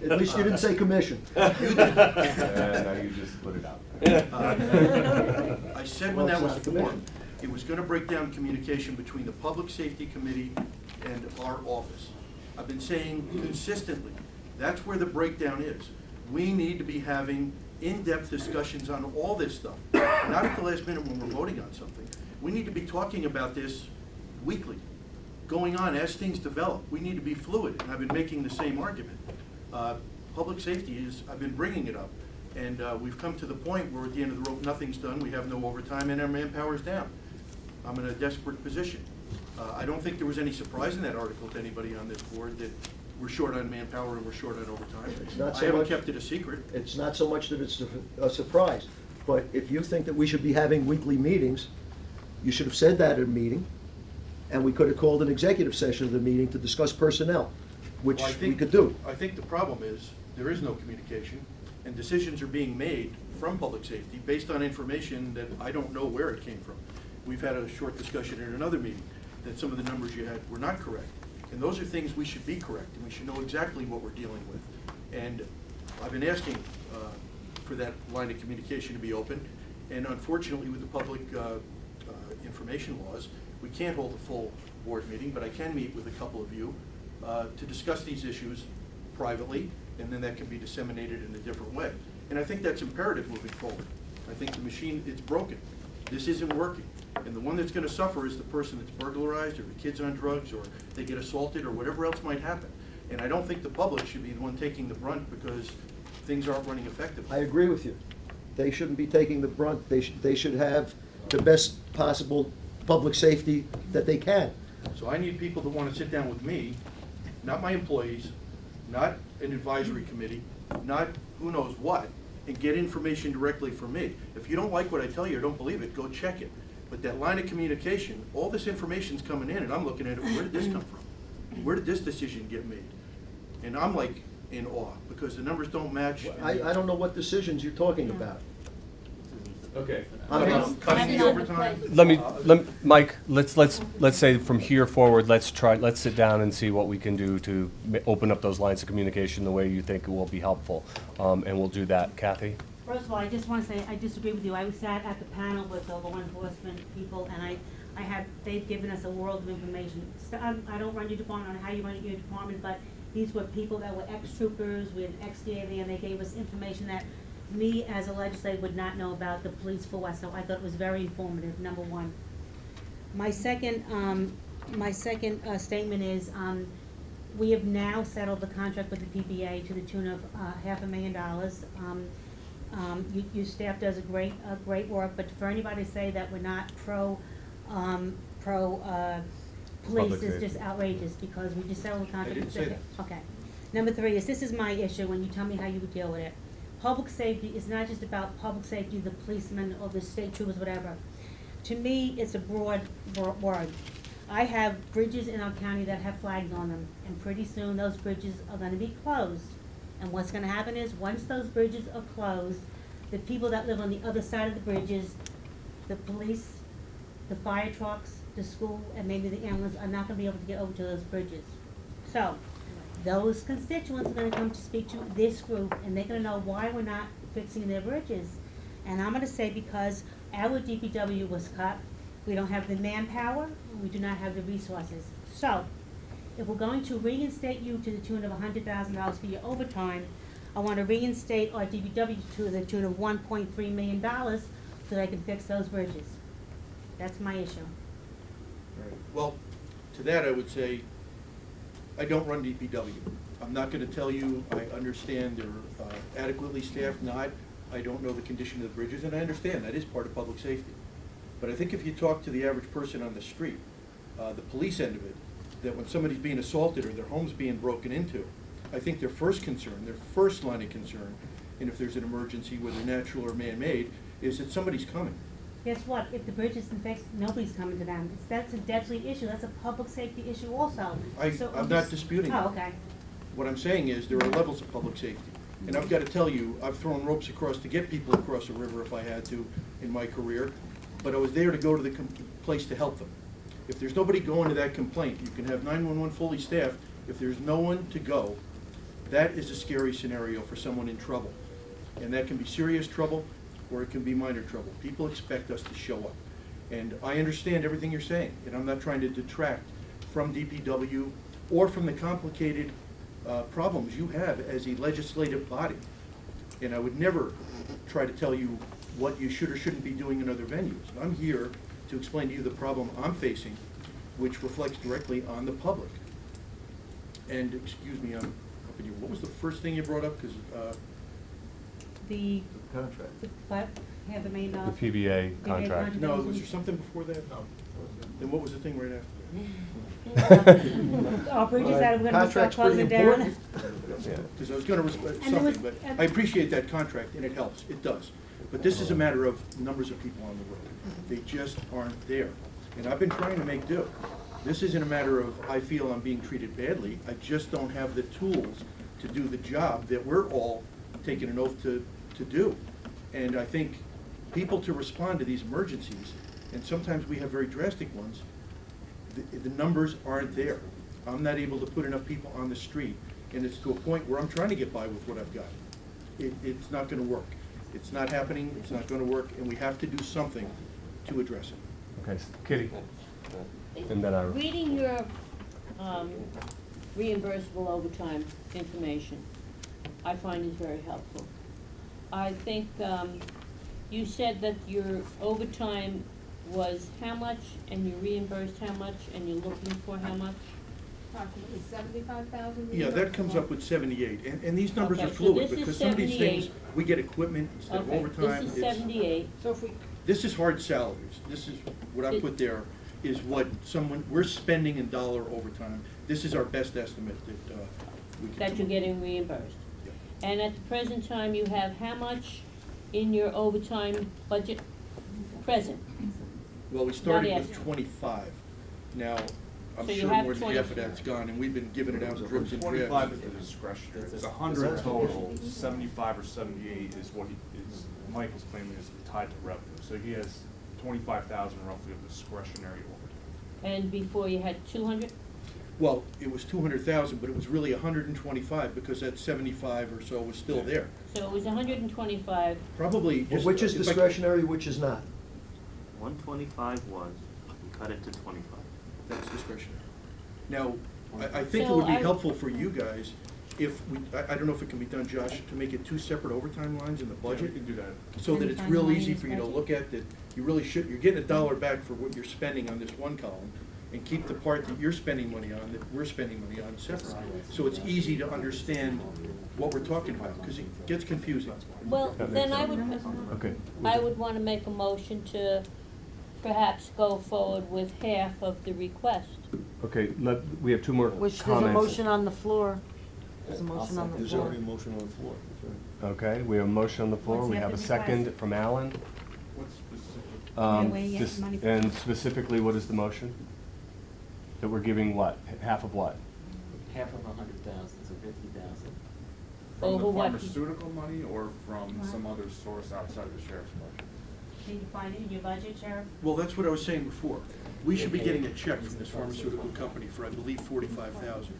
S17: At least you didn't say commission.
S15: You did.
S4: Now you just put it out.
S15: I said when that was formed, it was gonna break down communication between the Public Safety Committee and our office. I've been saying consistently, that's where the breakdown is. We need to be having in-depth discussions on all this stuff, not at the last minute when we're voting on something. We need to be talking about this weekly, going on as things develop. We need to be fluid, and I've been making the same argument. Public safety is, I've been bringing it up, and we've come to the point where at the end of the rope, nothing's done, we have no overtime, and our manpower's down. I'm in a desperate position. I don't think there was any surprise in that article to anybody on this board that we're short on manpower and we're short on overtime.
S17: It's not so
S15: I haven't
S17: much-
S15: kept it a secret.
S17: It's not so much that it's a surprise, but if you think that we should be having weekly meetings, you should have said that at a meeting, and we could have called an executive session of the meeting to discuss personnel, which
S15: Well, I
S17: we
S15: think-
S17: could do.
S15: I think the problem is, there is no communication, and decisions are being made from public safety based on information that I don't know where it came from. We've had a short discussion in another meeting that some of the numbers you had were not correct. And those are things we should be correct, and we should know exactly what we're dealing with. And I've been asking for that line of communication to be open, and unfortunately with the public information laws, we can't hold a full board meeting, but I can meet with a couple of you to discuss these issues privately, and then that can be disseminated in a different way. And I think that's imperative moving forward. I think the machine, it's broken. This isn't working. And the one that's gonna suffer is the person that's burglarized, or the kid's on drugs, or they get assaulted, or whatever else might happen. And I don't think the public should be the one taking the brunt because things aren't running effectively.
S17: I agree with you. They shouldn't be taking the brunt. They should have the best possible public safety that they can.
S15: So I need people that wanna sit down with me, not my employees, not an advisory committee, not who knows what, and get information directly from me. If you don't like what I tell you or don't believe it, go check it. But that line of communication, all this information's coming in, and I'm looking at it, where did this come from? Where did this decision get made? And I'm like in awe, because the numbers don't match.
S17: I don't know what decisions you're talking about.
S3: Okay.
S15: Cutting the overtime.
S4: Mike, let's say from here forward, let's sit down and see what we can do to open up those lines of communication the way you think it will be helpful. And we'll do that. Kathy?
S9: First of all, I just want to say, I disagree with you. I sat at the panel with the law enforcement people, and they've given us a world of information. I don't run your department on how you run your department, but these were people that were ex-troopers, we had ex-DAV, and they gave us information that me as a legislator would not know about the police for West, so I thought it was very informative, number one. My second statement is, we have now settled the contract with the PBA to the tune of $500,000. Your staff does a great work, but for anybody to say that we're not police is just outrageous, because we just settled the contract.
S15: I didn't say that.
S9: Okay. Number three is, this is my issue, when you tell me how you would deal with it. Public safety is not just about public safety, the policemen or the state troopers, whatever. To me, it's a broad word. I have bridges in our county that have flags on them, and pretty soon those bridges are gonna be closed. And what's gonna happen is, once those bridges are closed, the people that live on the other side of the bridges, the police, the fire trucks, the school, and maybe the ambulance are not gonna be able to get over to those bridges. So, those constituents are gonna come to speak to this group, and they're gonna know why we're not fixing their bridges. And I'm gonna say, because our DPW was cut, we don't have the manpower, we do not have the resources. So, if we're going to reinstate you to the tune of $100,000 for your overtime, I wanna reinstate our DPW to the tune of $1.3 million so that I can fix those bridges. That's my issue.
S15: Right. Well, to that I would say, I don't run DPW. I'm not gonna tell you I understand they're adequately staffed, not. I don't know the condition of the bridges, and I understand that is part of public safety. But I think if you talk to the average person on the street, the police end of it, that when somebody's being assaulted or their home's being broken into, I think their first concern, their first line of concern, and if there's an emergency, whether natural or man-made, is that somebody's coming.
S9: Guess what? If the bridge isn't fixed, nobody's coming to them. That's a deadly issue. That's a public safety issue also.
S15: I'm not disputing that.
S9: Oh, okay.
S15: What I'm saying is, there are levels of public safety. And I've got to tell you, I've thrown ropes across to get people across a river if I had to in my career, but I was there to go to the place to help them. If there's nobody going to that complaint, you can have 911 fully staffed. If there's no one to go, that is a scary scenario for someone in trouble. And that can be serious trouble, or it can be minor trouble. People expect us to show up. And I understand everything you're saying, and I'm not trying to detract from DPW or from the complicated problems you have as a legislative body. And I would never try to tell you what you should or shouldn't be doing in other venues. I'm here to explain to you the problem I'm facing, which reflects directly on the public. And, excuse me, I'm helping you. What was the first thing you brought up? Because
S9: The
S15: contract.
S9: $500,000.
S4: The PBA contract.
S15: No, was there something before that? No. Then what was the thing right after
S9: Our bridges that we're gonna start closing down.
S15: Because I was gonna respect
S9: And there was-
S15: something, but I appreciate that contract, and it helps, it does. But this is a matter of numbers of people on the road. They just aren't there. And I've been trying to make do. This isn't a matter of, I feel I'm being treated badly, I just don't have the tools to do the job that we're all taking an oath to do. And I think people to respond to these emergencies, and sometimes we have very drastic ones, the numbers aren't there. I'm not able to put enough people on the street, and it's to a point where I'm trying to get by with what I've got. It's not gonna work. It's not happening, it's not gonna work, and we have to do something to address it.
S4: Okay, Kitty. And then I.
S10: Reading your reimbursable overtime information, I find is very helpful. I think you said that your overtime was how much, and you reimbursed how much, and you're looking for how much?
S5: Approximately 75,000.
S15: Yeah, that comes up with 78, and these numbers
S10: Okay,
S15: are
S10: so
S15: fluid,
S10: this is
S15: because some of these things,
S10: 78.
S15: we get equipment instead of
S10: Okay,
S15: overtime.
S10: this is
S15: It's-
S10: 78.
S5: So if we,
S15: This is hard salaries. This is, what I put there is what we're spending in dollar overtime. This is our best estimate that we can.
S10: That you're getting reimbursed.
S15: Yeah.
S10: And at the present time, you have how much in your overtime budget present?
S15: Well, we started
S10: Not
S15: with
S10: yet.
S15: 25. Now, I'm
S10: So you
S15: sure
S10: have
S15: more than
S10: 20
S15: half of that's gone, and we've been giving it out in dribs and drabs.
S8: 25 is the discretionary, it's 100 total, 75 or 78 is what is, Mike was claiming is tied to revenue. So he has 25,000 roughly of discretionary overtime.
S10: And before you had 200?
S15: Well, it was 200,000, but it was really 125, because that 75 or so was still there.
S10: So it was 125.
S15: Probably just.
S17: Which is
S15: if I-
S17: discretionary, which is not?
S11: 125 was, we cut it to 25.
S15: That's discretionary. Now, I think it
S10: So
S15: would be
S10: I-
S15: helpful for you guys if we, I don't know if it can be done, Josh, to make it two separate overtime lines in the
S8: Yeah, we
S15: budget.
S8: can do that.
S15: So that it's
S9: Overtime
S15: real
S9: line
S15: easy
S9: in
S15: for you to
S9: budget.
S15: look at, that you really should, you're getting $1 back for what you're spending on this one column, and keep the part that you're spending money on, that we're spending money on separate. So it's easy to understand what we're talking about, because it gets confusing.
S10: Well,
S4: That
S10: then
S4: makes
S10: I
S4: sense.
S10: would,
S4: Okay.
S10: I would want to make a motion to perhaps go forward with half of the request.
S4: Okay, we have two more
S12: Which,
S4: comments.
S12: there's a motion on the floor. There's a motion on the
S17: There's
S12: floor.
S17: already a motion on the floor.
S4: Okay, we have a motion on the floor.
S13: What's
S4: We
S13: the
S4: have a
S13: other
S4: second
S13: request?
S4: from Alan.
S8: What's specific?
S13: where you get
S4: This-
S13: money from.
S4: And specifically, what is the motion? That we're giving what? Half of what?
S16: Half of 100,000, so 50,000.
S8: From
S10: Over
S8: the
S10: what?
S8: pharmaceutical money or from some other source outside of the sheriff's budget?
S9: Can you find it in your budget, Sheriff?
S15: Well, that's what I was saying before. We should be getting a check from this pharmaceutical company for, I believe, 45,000.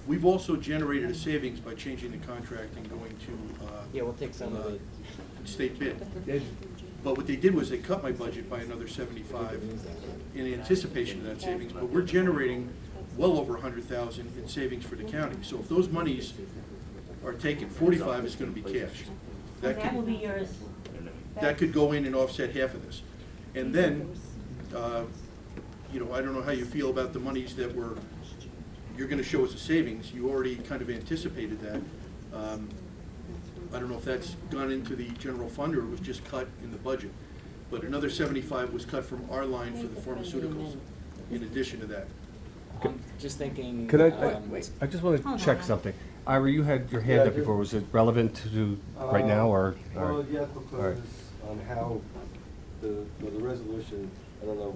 S15: We've also generated a savings by changing the contract and going to,
S16: Yeah, we'll take some of it.
S15: state bid. But what they did was they cut my budget by another 75 in anticipation of that savings. But we're generating well over 100,000 in savings for the county. So if those monies are taken, 45 is gonna be cash.
S9: That will be yours.
S15: That could go in and offset half of this. And then, you know, I don't know how you feel about the monies that you're gonna show as a savings. You already kind of anticipated that. I don't know if that's gone into the general fund or it was just cut in the budget. But another 75 was cut from our line for the pharmaceuticals, in addition to that.
S16: I'm just thinking.
S4: Can
S16: um,
S4: I just want to
S9: Hold
S4: check
S9: on.
S4: something. Ira, you had your hand
S3: Yeah,
S4: up before. Was it relevant to right now or?
S3: Well, yeah,
S4: All right.
S3: because on how the resolution, I don't know,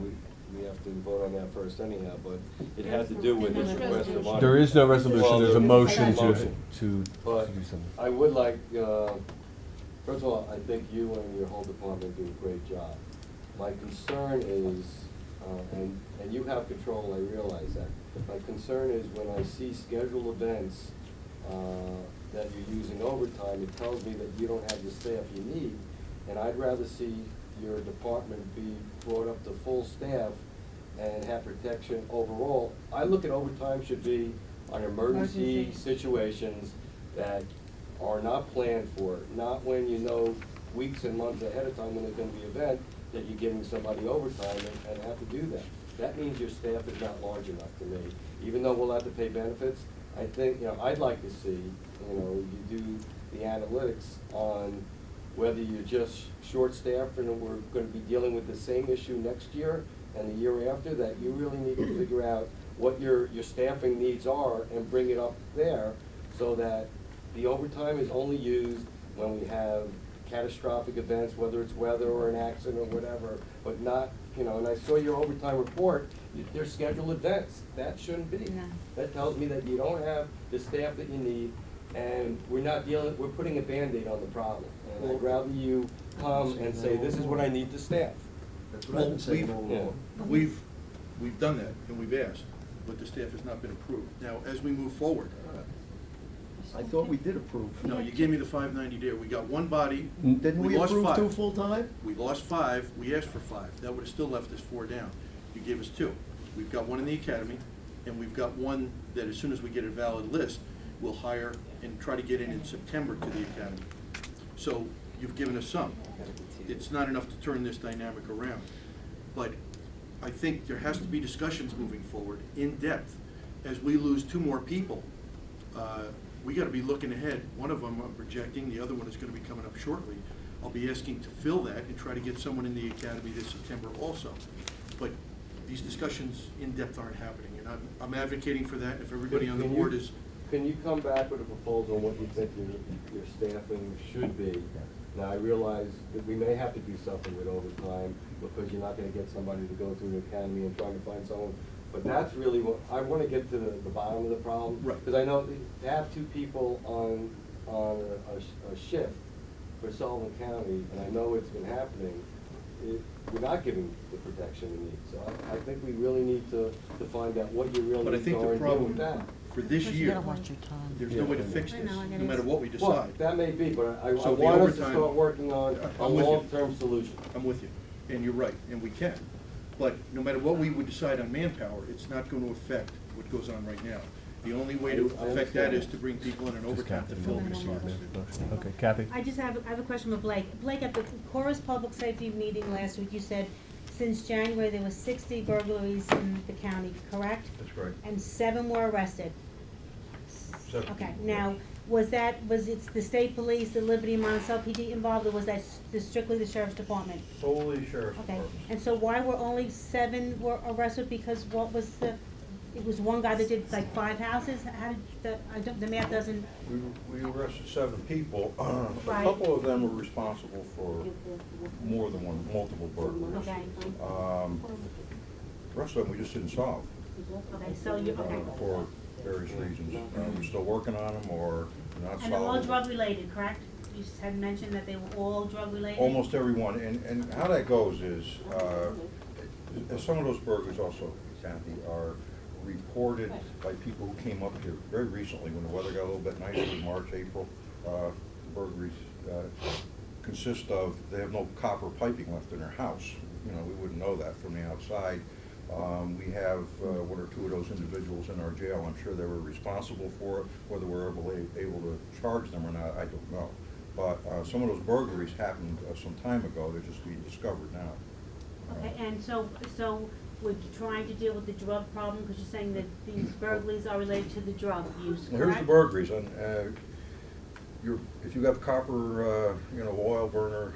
S3: we have to vote on that first anyhow, but it had to do with this request of money.
S4: There is no resolution, there's a motion to
S3: Motion.
S4: do
S3: But
S4: something.
S3: I would like, first of all, I think you and your whole department do a great job. My concern is, and you have control, I realize that. My concern is when I see scheduled events that you're using overtime, it tells me that you don't have the staff you need. And I'd rather see your department be brought up to full staff and have protection overall. I look at overtime should be on emergency
S9: Emergency.
S3: situations that are not planned for, not when you know weeks and months ahead of time when there's gonna be an event, that you're giving somebody overtime and have to do that. That means your staff is not large enough to me. Even though we'll have to pay benefits, I think, I'd like to see, you do the analytics on whether you're just short-staffed and we're gonna be dealing with the same issue next year and the year after, that you really need to figure out what your staffing needs are and bring it up there so that the overtime is only used when we have catastrophic events, whether it's weather or an accident or whatever, but not, and I saw your overtime report, they're scheduled events. That shouldn't be.
S9: No.
S3: That tells me that you don't have the staff that you need, and we're putting a Band-Aid on the problem. And I'd rather you come and say, this is what I need to staff.
S17: That's what I've been saying all along.
S15: We've done that, and we've asked, but the staff has not been approved. Now, as we move forward,
S17: I thought we did approve.
S15: no, you gave me the 590 there. We got one body.
S17: Didn't we
S15: lost
S17: approve
S15: 5.
S17: 2 full-time?
S15: We lost 5, we asked for 5. That would have still left us 4 down. You gave us 2. We've got one in the academy, and we've got one that as soon as we get a valid list, we'll hire and try to get in September to the academy. So you've given us some. It's not enough to turn this dynamic around. But I think there has to be discussions moving forward in depth. As we lose 2 more people, we gotta be looking ahead. One of them I'm projecting, the other one is gonna be coming up shortly. I'll be asking to fill that and try to get someone in the academy this September also. But these discussions in depth aren't happening, and I'm advocating for that. If everybody on the
S3: Can
S15: board
S3: you-
S15: is,
S3: Can you come back with a proposal on what you think your staffing should be? Now, I realize that we may have to do something with overtime because you're not gonna get somebody to go through the academy and trying to find someone But that's really what, I wanna get to the bottom of the problem.
S15: Right.
S3: Cause I know to have two people on a shift for Sullivan County, and I know it's been happening, we're not giving the protection we need. So I think we really need to find out what you really
S15: But I think
S3: are
S15: the
S3: and deal
S15: problem
S3: with that.
S15: for this
S12: You
S15: year,
S12: gotta watch your time.
S15: there's
S3: Yeah.
S15: no way to fix
S9: I
S15: this,
S9: know, I
S15: no
S9: get
S15: matter
S9: it.
S15: what we
S3: Well,
S15: decide.
S3: that may be, but I
S15: So the
S3: want us to
S15: overtime-
S3: start working on a
S15: I'm with you.
S3: long-term solution.
S15: I'm with you, and you're right, and we can. But no matter what we would decide on manpower, it's not going to affect what goes on right now. The only way to
S3: I
S15: affect that
S3: understand.
S15: is to bring people in overtime to fill the slots.
S4: Okay, Kathy?
S9: I have a question for Blake. Blake, at the Chorus Public Safety meeting last week, you said since January, there was 60 burglaries in the county, correct?
S17: That's right.
S9: And 7 were arrested.
S17: 7
S9: Okay,
S17: people,
S9: now, was it the state police, the Liberty Monticello PD involved, or was that strictly the sheriff's department?
S17: Solely sheriff's
S9: Okay,
S17: department.
S9: and so why were only 7 were arrested? Because what was it was one guy that did like 5 houses? How did the math doesn't,
S18: We arrested 7 people. A
S9: Right.
S18: couple of them were responsible for more than multiple burglaries.
S9: okay,
S18: The rest of them we just didn't solve
S9: okay, so you, okay.
S18: for various reasons. We're still working on them or not
S9: And they're all
S18: solving them.
S9: drug related, correct? You just had mentioned that they were all drug related?
S18: Almost every one. And how that goes is, some of those burglaries also, Kathy, are reported by people who came up here very recently when the weather got a little bit nicer in March, April. Burglaries consist of, they have no copper piping left in their house. You know, we wouldn't know that from the outside. We have 1 or 2 of those individuals in our jail. I'm sure they were responsible for it. Whether we're able to charge them or not, I don't know. But some of those burglaries happened some time ago. They're just being discovered now.
S9: Okay, and so we're trying to deal with the drug problem, because you're saying that these burglaries are related to the drug use,
S18: Well, here's the
S9: correct?
S18: burglaries, and if you have copper, oil burner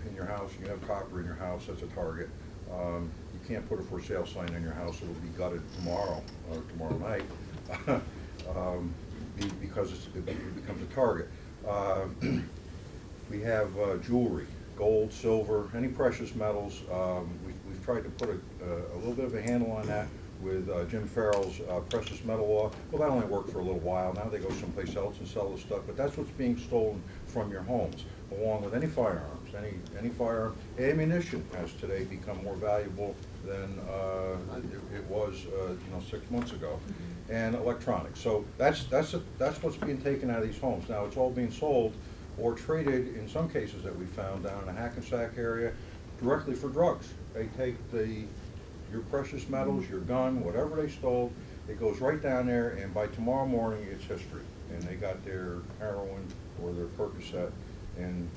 S18: in your house, you have copper in your house, that's a target. You can't put a for sale sign in your house, it'll be gutted tomorrow, or tomorrow night, because it becomes a target. We have jewelry, gold, silver, any precious metals. We've tried to put a little bit of a handle on that with Jim Farrell's precious metal law. Well, that only worked for a little while. Now they go someplace else and sell the stuff, but that's what's being stolen from your homes, along with any firearms. Any firearm. Ammunition has today become more valuable than it was 6 months ago, and electronics. So that's what's being taken out of these homes. Now it's all being sold or traded, in some cases that we found down in the Hackensack area, directly for drugs. They take your precious metals, your gun, whatever they stole, it goes right down there, and by tomorrow morning, it's history. And they got their heroin or their Percocet, and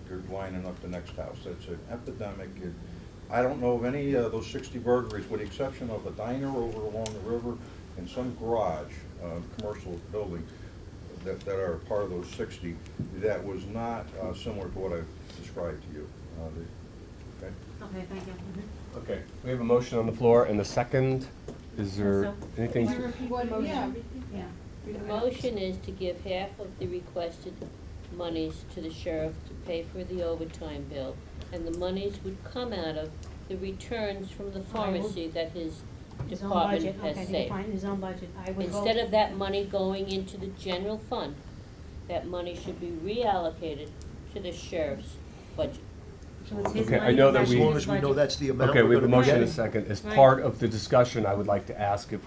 S18: they're lining up the next house. That's an epidemic. I don't know of any of those 60 burglaries, with the exception of a diner over along the river and some garage, commercial building, that are part of those 60, that was not similar to what I've described to you. Okay?
S9: Okay, thank you. Mhm.
S4: Okay, we have a motion on the floor, and the second, is there
S9: So-
S4: anything?
S5: Can you repeat the motion?
S9: Yeah.
S10: The motion is to give half of the requested monies to the sheriff to pay for the overtime bill, and the monies would come out of the returns from the pharmacy that his
S9: His own
S10: department
S9: budget,
S10: has
S9: okay,
S10: saved.
S9: fine, his own budget. I would vote.
S10: Instead of that money going into the general fund, that money should be reallocated to the sheriff's budget.
S9: So it's his
S4: Okay, I
S9: money,
S4: know that
S9: it's
S4: we-
S17: As
S9: his
S17: long as we know
S9: budget.
S17: that's the amount
S4: Okay,
S17: we're
S4: we have a
S17: gonna be
S4: motion and a
S17: getting.
S4: second. As
S9: Right.
S4: part of the discussion, I would like to ask if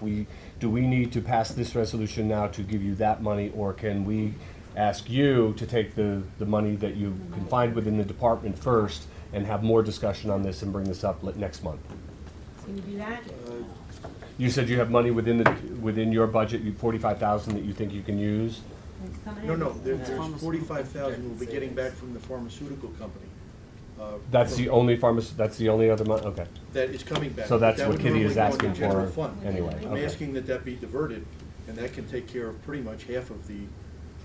S4: do we need to pass this resolution now to give you that money, or can we ask you to take the money that you can find within the department first and have more discussion on this and bring this up next month?
S9: Can you do that?
S4: You said you have money within your budget, 45,000 that you think you can use?
S9: It's coming
S15: No,
S9: in.
S15: no, there's 45,000 we'll be getting back from the pharmaceutical company.
S4: That's the only that's the only other money, okay.
S15: That is coming back.
S4: So that's
S15: That
S4: what
S15: would
S4: Kitty
S15: normally
S4: is
S15: go into
S4: asking
S15: general
S4: for
S15: fund.
S4: anyway,
S15: I'm
S4: okay.
S15: asking that be diverted, and that can take care of pretty much half of the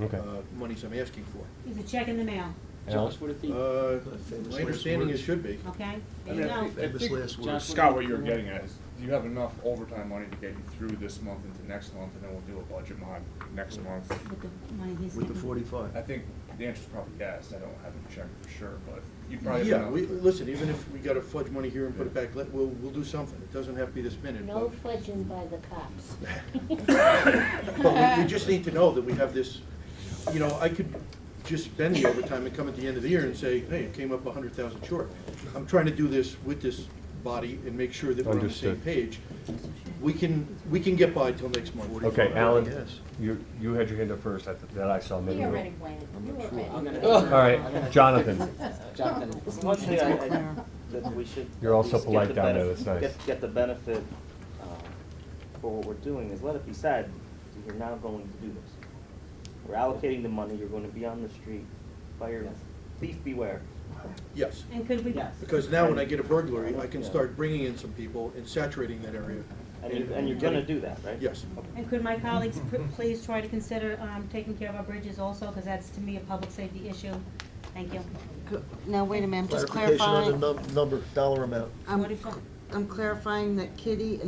S4: Okay.
S15: monies I'm asking for.
S9: Is a check in the mail?
S4: Alan?
S11: Josh, would it be?
S15: My understanding is should be.
S9: Okay,
S8: I
S9: there
S8: mean,
S9: you
S8: I
S9: go.
S8: think, I
S17: Famous
S8: think,
S17: last words.
S11: Josh,
S8: Scott, what you're getting at is, you have enough overtime money to get you through this month into next month, and then we'll do a budget mod next month.
S9: With the money he's
S17: With the
S9: getting.
S17: 45.
S8: I think the answer's probably yes, I don't have it checked for sure, but you probably have
S15: Yeah,
S8: enough.
S15: listen, even if we gotta fudge money here and put it back, we'll do something. It doesn't have to be this minute.
S10: No fudging by the cops.
S15: But we just need to know that we have this, you know, I could just spend the overtime and come at the end of the year and say, hey, it came up 100,000 short. I'm trying to do this with this body and make sure that we're on the same
S4: Understood.
S15: page. We can get by till next month.
S4: Okay, Alan,
S15: Yes.
S4: you had your hand up first that I saw. Maybe
S5: He
S4: you-
S5: already went. You already
S11: I'm gonna-
S4: All right, Jonathan.
S11: Jonathan, one thing that we should.
S4: You're
S11: at
S4: also
S11: least get
S4: polite
S11: the
S4: down there,
S11: benefit-
S4: that's nice.
S11: Get the benefit, for what we're doing is let it be said, you're now going to do this. We're allocating the money, you're gonna be on the street, fire, thief beware.
S15: Yes.
S9: And could we,
S15: Because now when I get a burglary, I can start bringing in some people and saturating that area.
S11: And you're gonna do that, right?
S15: Yes.
S9: and could my colleagues please try to consider, taking care of our bridges also, because that's to me a public safety issue? Thank you.
S12: Now, wait a minute, I'm just
S17: Clarification on
S12: clarifying.
S17: the number, dollar amount.
S12: I'm clarifying that Kitty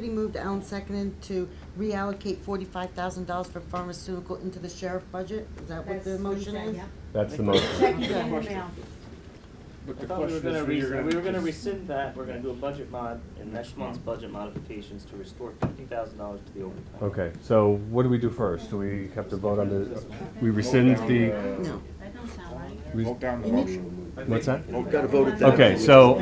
S12: moved, Alan seconded to reallocate $45,000 for pharmaceutical into the sheriff budget? Is that what the
S9: That's what he
S12: motion
S9: said,
S12: is?
S9: yeah.
S4: That's the motion.
S9: Check your email.
S8: But
S11: I
S8: the
S11: thought we were
S8: question
S11: gonna
S8: is, you're
S11: we were gonna
S8: gonna
S11: rescind that, we're gonna do a budget mod in next month's budget modifications to restore $50,000 to the overtime.
S4: Okay, so what do we do first? Do we have to vote on the, we rescind the,
S12: No.
S9: That don't sound right.
S8: vote down the motion.
S4: what's that?
S15: We've
S17: Gotta vote it down.
S4: Okay, so,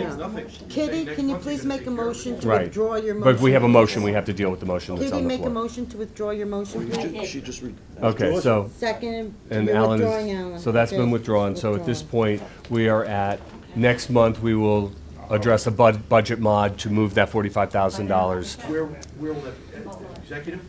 S12: Kitty, can you please make a motion to
S4: right.
S12: withdraw your motion?
S4: But we have a motion, we have to deal with the motion that's
S12: Kitty,
S4: on the
S12: make a
S4: floor.
S12: motion to withdraw your motion, please.
S17: She just
S4: Okay, so,
S12: Second,
S4: and
S12: you're
S4: Alan
S12: withdrawing
S4: is,
S12: Alan.
S4: so that's been
S12: Okay.
S4: withdrawn. So at this
S12: Withdrawn.
S4: point, we are at, next month, we will address a budget mod to move that $45,000.
S15: Where will that, executive?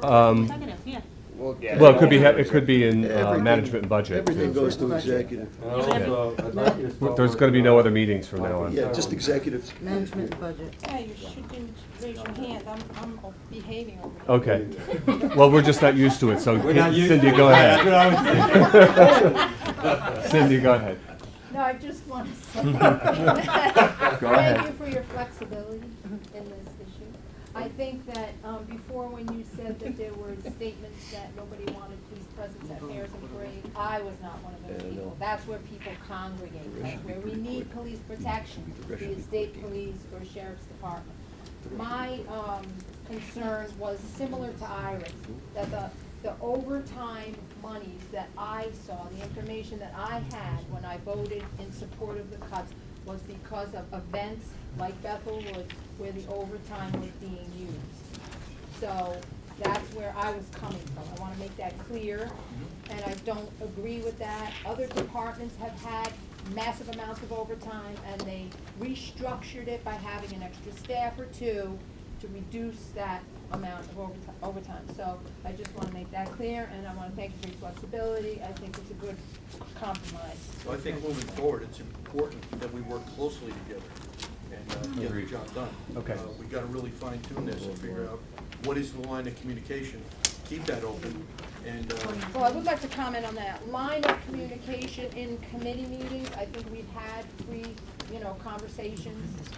S9: Second, yeah.
S4: Well, it could be in
S17: Everything-
S4: management and budget.
S17: Everything
S4: too.
S17: goes to executive.
S3: And also, I'd like you to start
S4: There's gonna be no
S3: working
S4: other meetings from now on.
S17: Yeah, just executive.
S12: Management budget.
S5: Yeah, you shouldn't raise your hand. I'm behaving over here.
S4: Okay. Well, we're just not used to it, so
S3: We're not used
S4: Cindy,
S3: to
S4: go
S3: it.
S4: ahead.
S3: That's what I was
S4: Cindy, go ahead.
S5: No, I just want to say.
S4: Go ahead.
S5: Thank you for your flexibility in this issue. I think that, before when you said that there were statements that nobody wanted police presence at fairs and parades, I was not one of those people. That's where people congregate, that's where we need police protection, be it state police or sheriff's department. My, concern was similar to Iris, that the overtime monies that I saw, the information that I had when I voted in support of the cuts was because of events like Bethel Woods where the overtime was being used. So that's where I was coming from. I wanna make that clear, and I don't agree with that. Other departments have had massive amounts of overtime, and they restructured it by having an extra staff or two to reduce that amount of overtime. So I just wanna make that clear, and I wanna thank you for your flexibility. I think it's a good compromise.
S15: So I think moving forward, it's important that we work closely together and get the job done.
S4: Okay.
S15: We gotta really fine tune this and figure out what is the line of communication, keep that open, and,
S5: Well, I would like to comment on that. Line of communication in committee meetings, I think we've had conversations.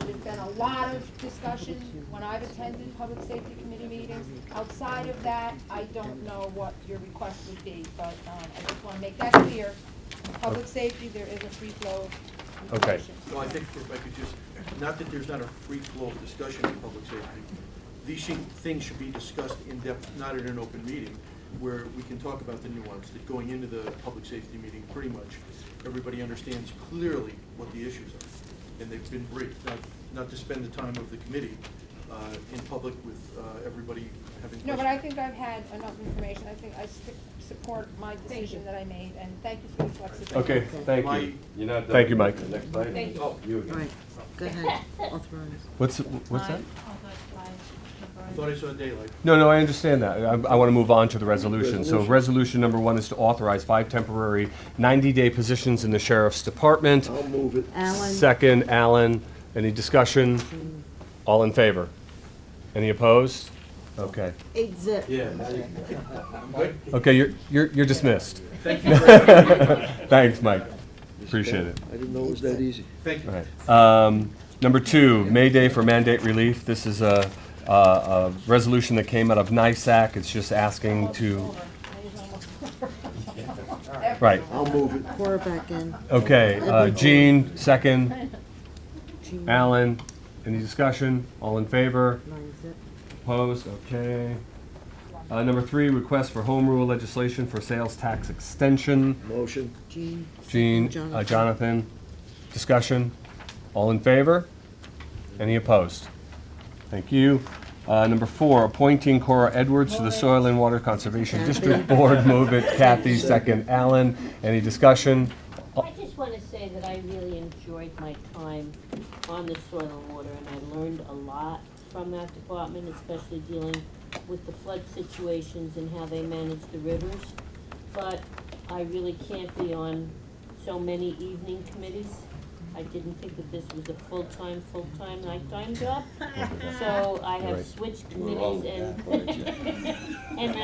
S5: There's been a lot of discussion when I've attended public safety committee meetings. Outside of that, I don't know what your request would be, but, I just wanna make that clear. Public safety, there is a free flow of
S4: Okay.
S5: information.
S15: so I think if I could just, not that there's not a free flow of discussion in public safety. These things should be discussed in depth, not in an open meeting, where we can talk about the nuance, that going into the public safety meeting, pretty much, everybody understands clearly what the issues are. And they've been briefed, not to spend the time of the committee in public with everybody having questions.
S5: No, but I think I've had enough information. I think I support my decision that I made, and thank you for your flexibility.
S4: Okay, thank
S15: My-
S4: you.
S3: You're not done.
S4: Thank you, Mike.
S3: The next item.
S5: Thank you.
S15: Oh,
S3: You again.
S12: Right, go ahead, authorize.
S4: What's that?
S15: I thought I saw daylight.
S4: No, I understand that. I want to move on to the resolution. So resolution number 1 is to authorize 5 temporary 90-day positions in the sheriff's department.
S17: I'll move it.
S12: Alan.
S4: Second, Alan. Any discussion? All in favor? Any opposed? Okay.
S12: 8-zip.
S3: Yeah.
S4: Okay, you're dismissed.
S15: Thank you very much.
S4: Thanks, Mike. Appreciate it.
S17: I didn't know it was that easy.
S15: Thank you.
S4: All right. Number 2, May Day for mandate relief. This is a resolution that came out of NISAC. It's just asking to. Right.
S12: I'll move it. Pour it back in.
S4: Okay, Jean, second. Alan, any discussion? All in favor?
S12: 9-zip.
S4: Opposed? Okay. Number 3, request for home rule legislation for sales tax extension.
S17: Motion.
S4: Jean, Jonathan. Discussion? All in favor? Any opposed? Thank you. Number 4, appointing Cora Edwards to the Soil and Water Conservation District Board. Move it. Kathy, second. Alan, any discussion?
S10: I just want to say that I really enjoyed my time on the soil and water, and I learned a lot from that department, especially dealing with the flood situations and how they manage the rivers. But I really can't be on so many evening committees. I didn't think that this was a full-time, nighttime job. So I have
S4: Right.
S10: switched committees and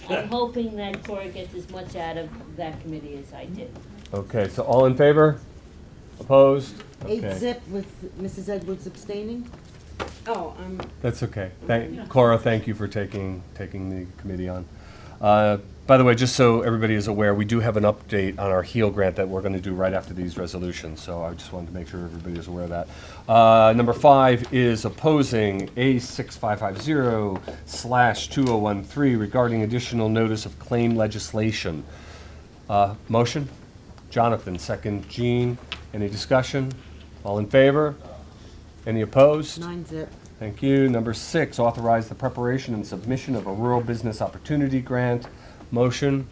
S10: I'm hoping that Cora gets as much out of that committee as I did.
S4: Okay, so all in favor? Opposed? Okay.
S12: 8-zip with Mrs. Edwards abstaining.
S1: Oh,
S4: That's okay. Cora, thank you for taking the committee on. By the way, just so everybody is aware, we do have an update on our HEAL grant that we're going to do right after these resolutions, so I just wanted to make sure everybody is aware of that. Number 5 is opposing A6550/2013 regarding additional notice of claim legislation. Motion? Jonathan, second. Jean, any discussion? All in favor? Any opposed?
S12: 9-zip.
S4: Thank you. Number 6, authorize the preparation and submission of a rural business opportunity grant. Motion,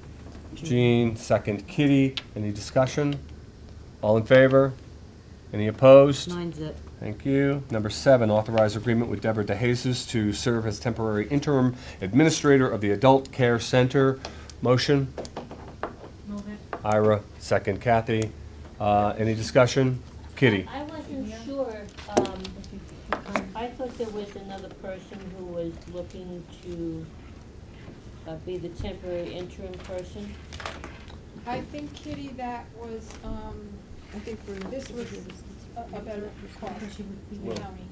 S4: Jean, second. Kitty, any discussion? All in favor? Any opposed?
S12: 9-zip.
S4: Thank you. Number 7, authorize agreement with Deborah DeJesus to serve as temporary interim administrator of the Adult Care Center. Motion,
S13: Move it.
S4: Ira, second. Kathy, any discussion? Kitty?
S10: I wasn't sure, I thought there was another person who was looking to be the temporary interim person.
S5: I think, Kitty, that was,
S1: I think
S5: this was a better cost for the county.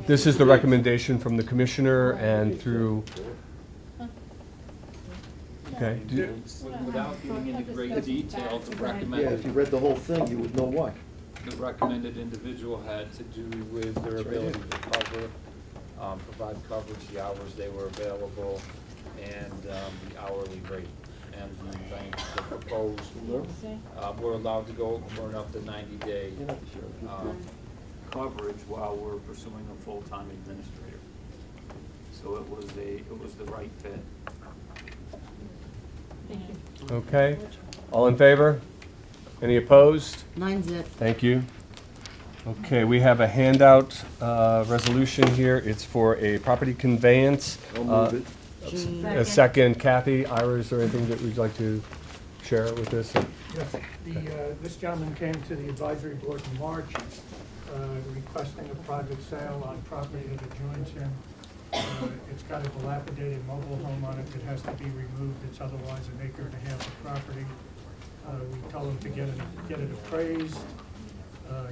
S4: This is the recommendation from the commissioner and through. Okay.
S19: Without getting into great detail, the
S17: Yeah,
S19: recommended,
S17: if you read the whole thing, you would know why.
S19: the recommended individual had to do with their
S17: That's right.
S19: ability to cover, provide coverage, the hours they were available, and the hourly rate. And the bank, the proposed, we're allowed to go for an up to 90-day coverage while we're pursuing a full-time administrator. So it was the right fit.
S10: Thank you.
S4: Okay. All in favor? Any opposed?
S12: 9-zip.
S4: Thank you. Okay, we have a handout resolution here. It's for a property conveyance.
S17: I'll move it.
S4: A second. Kathy, Ira, is there anything that we'd like to share with this?
S20: Yes, this gentleman came to the advisory board in March, requesting a private sale on property that adjoins him. It's got a dilapidated mobile home on it that has to be removed. It's otherwise an acre and a half of property. We told him to get it appraised.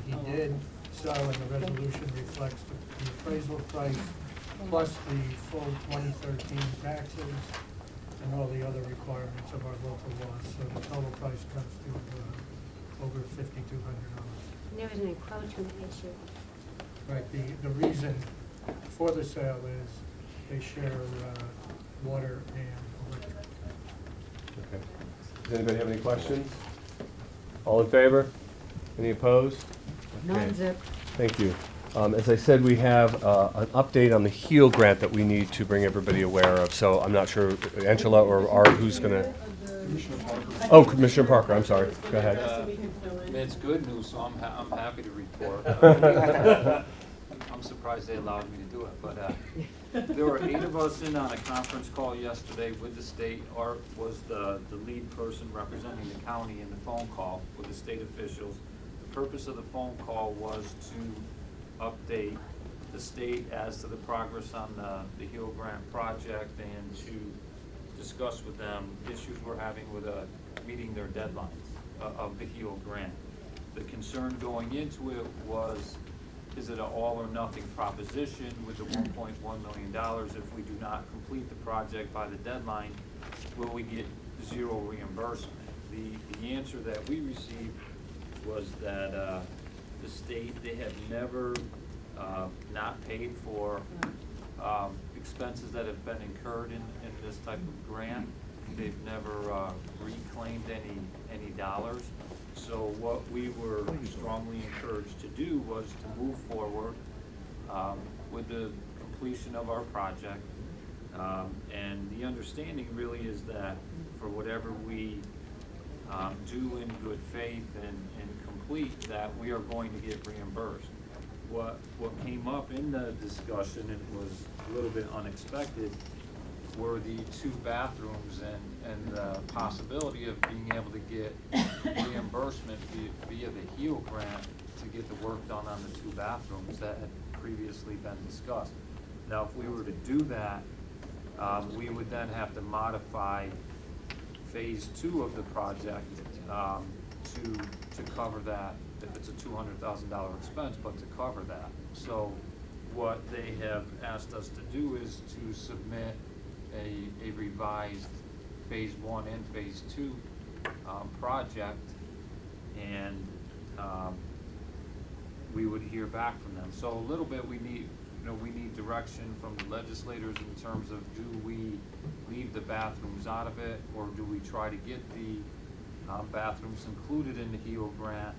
S20: He did so, and the resolution reflects the appraisal price plus the full 2013 taxes and all the other requirements of our local laws. So the total price comes to over $5,200.
S13: There was an encroachment issue.
S20: Right, the reason for the sale is they share water and electric.
S4: Okay. Does anybody have any questions? All in favor? Any opposed? Okay.
S12: 9-zip.
S4: Thank you. As I said, we have an update on the HEAL grant that we need to bring everybody aware of. So I'm not sure, Angela or Art, who's going to... Oh, Commissioner Parker, I'm sorry. Go ahead.
S19: It's good news, so I'm happy to report. I'm surprised they allowed me to do it, but there were 8 of us in on a conference call yesterday with the state. Art was the lead person representing the county in the phone call with the state officials. The purpose of the phone call was to update the state as to the progress on the HEAL grant project and to discuss with them issues we're having with meeting their deadlines of the HEAL grant. The concern going into it was, is it an all or nothing proposition with the $1.1 million? If we do not complete the project by the deadline, will we get zero reimbursement? The answer that we received was that the state, they have never not paid for expenses that have been incurred in this type of grant. They've never reclaimed any dollars. So what we were strongly encouraged to do was to move forward with the completion of our project. And the understanding really is that for whatever we do in good faith and complete, that we are going to get reimbursed. What came up in the discussion, and was a little bit unexpected, were the 2 bathrooms and the possibility of being able to get reimbursement via the HEAL grant to get the work done on the 2 bathrooms that had previously been discussed. Now, if we were to do that, we would then have to modify phase 2 of the project to cover that, if it's a $200,000 expense, but to cover that. So what they have asked us to do is to submit a revised phase 1 and phase 2 project, and we would hear back from them. So a little bit we need direction from the legislators in terms of, do we leave the bathrooms out of it, or do we try to get the bathrooms included in the HEAL grant,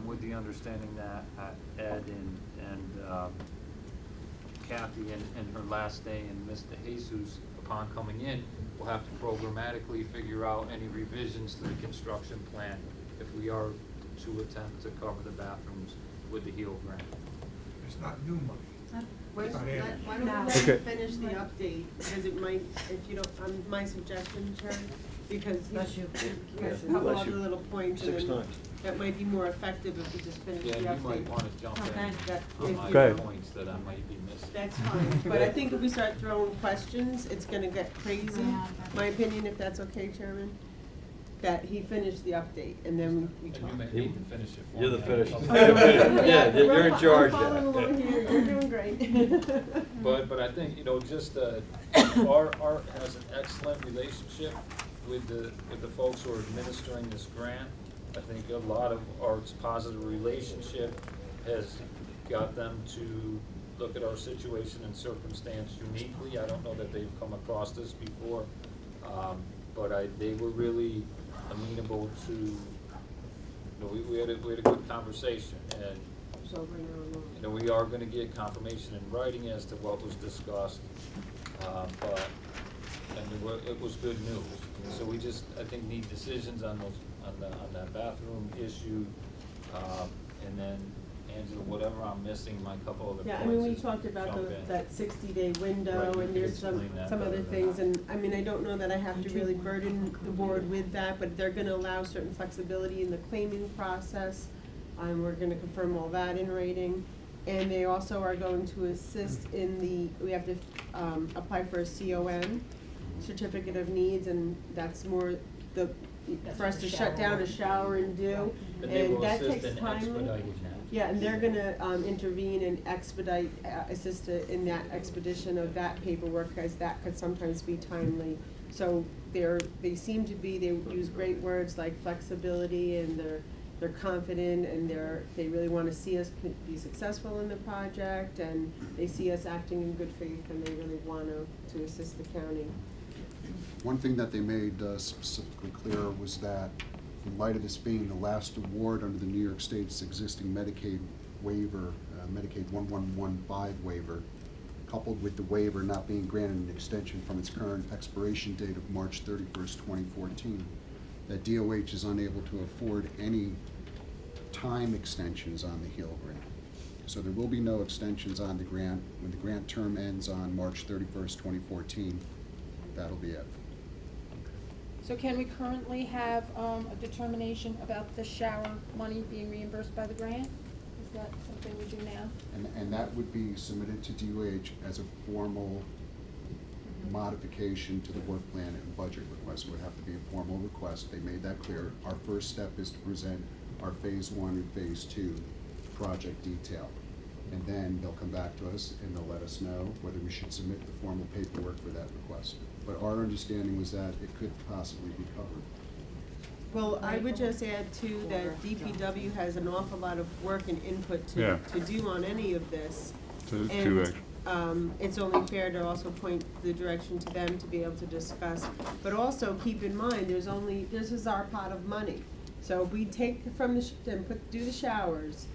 S19: with the understanding that Ed and Kathy and her last day, and Mr. Jesus, upon coming in, will have to programmatically figure out any revisions to the construction plan if we are to attempt to cover the bathrooms with the HEAL grant.
S20: It's not new money.
S21: Why
S20: It's not
S21: don't
S20: added.
S21: we let
S4: Okay.
S21: him finish the update, because it might, if you don't, my suggestion, Chair, because
S9: Bless you.
S21: he has a couple
S17: Bless
S21: other
S17: you.
S21: little points, and
S17: 6
S21: then
S17: times.
S21: that might be more effective if we just finish the update.
S19: Yeah, you might wanna jump
S9: Okay.
S19: in
S21: That,
S19: on
S21: if
S19: my
S21: you
S4: Okay.
S21: know.
S19: points that I might be missing.
S21: That's fine, but I think if we start throwing questions, it's gonna get crazy. My opinion, if that's okay, Chairman, that he finished the update, and then we
S19: And
S21: talk.
S19: you may need to finish it for me.
S3: You're the finisher.
S21: Oh,
S3: Yeah, you're in charge
S21: I'm following
S3: now.
S21: along here, you're doing great.
S19: But I think, just, Art has an excellent relationship with the folks who are administering this grant. I think a lot of Art's positive relationship has got them to look at our situation and circumstance uniquely. I don't know that they've come across this before, but they were really amenable to, we had a good conversation, and
S21: So bring it along.
S19: we are gonna get confirmation in writing as to what was discussed, but, it was good news. So we just, I think, need decisions on that bathroom issue, and then, Angela, whatever I'm missing, my couple other points.
S21: Yeah, I mean, we
S19: just
S21: talked about
S19: jump in.
S21: that 60-day window,
S19: Right, you
S21: and
S19: can
S21: there's some
S19: explain that
S21: other
S19: better than
S21: things,
S19: I.
S21: and, I mean, I don't know that I have to really burden the board with that, but they're gonna allow certain flexibility in the claiming process. We're gonna confirm all that in writing, and they also are going to assist in we have to, apply for a CON, Certificate of Needs, and that's more for us to shut down a shower and do,
S19: And they will
S21: that
S19: assist
S21: takes
S19: in
S21: time.
S19: expediting that.
S21: Yeah, and they're gonna intervene and expedite, assist in that expedition of that paperwork, as that could sometimes be timely. So they seem to be, they use great words like flexibility, and they're confident, and they really wanna see us be successful in the project, and they see us acting in good faith, and they really wanna to assist the county.
S22: One thing that they made specifically clear was that in light of this being the last award under the New York State's existing Medicaid waiver, Medicaid 1115 waiver, coupled with the waiver not being granted an extension from its current expiration date of March 31st, 2014, that DOH is unable to afford any time extensions on the HEAL grant. So there will be no extensions on the grant. When the grant term ends on March 31st, 2014, that'll be it.
S5: So can we currently have a determination about the shower money being reimbursed by the grant? that something we do now?
S22: And that would be submitted to DOH as a formal modification to the work plan and budget request. It would have to be a formal request. They made that clear. Our first step is to present our phase 1 and phase 2 project detail. And then they'll come back to us and they'll let us know whether we should submit the formal paperwork for that request. But our understanding was that it could possibly be covered.
S21: Well, I would just add too that DPW has an awful lot of work and input
S18: Yeah.
S21: to do on any of this.
S18: Two
S21: And,
S18: extra.
S21: it's only fair to also point the direction to them to be able to discuss. But also keep in mind, this is our pot of money. So if we take from do the showers,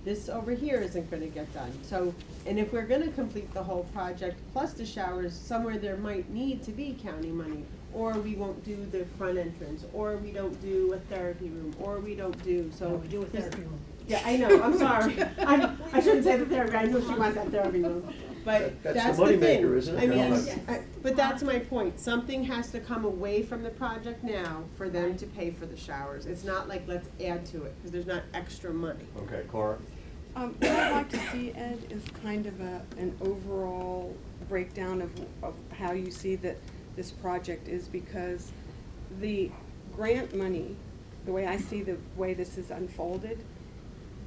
S21: this over here isn't gonna get done. So, and if we're gonna complete the whole project plus the showers, somewhere there might need to be county money. Or we won't do the front entrance, or we don't do a therapy room, or we don't do, so.
S5: No, we do a therapy room.
S21: Yeah, I know, I'm sorry. I shouldn't say the therapy, I know she wants that therapy room. But
S17: That's
S21: that's
S17: the
S21: the thing.
S17: moneymaker, isn't it?
S21: I mean,
S17: Yes.
S21: but that's my point. Something has to come away from the project now for them to pay for the showers. It's not like, let's add to it, because there's not extra money.
S4: Okay, Cora?
S1: What I'd like to see, Ed, is kind of an overall breakdown of how you see that this project is, because the grant money, the way I see the way this is unfolded,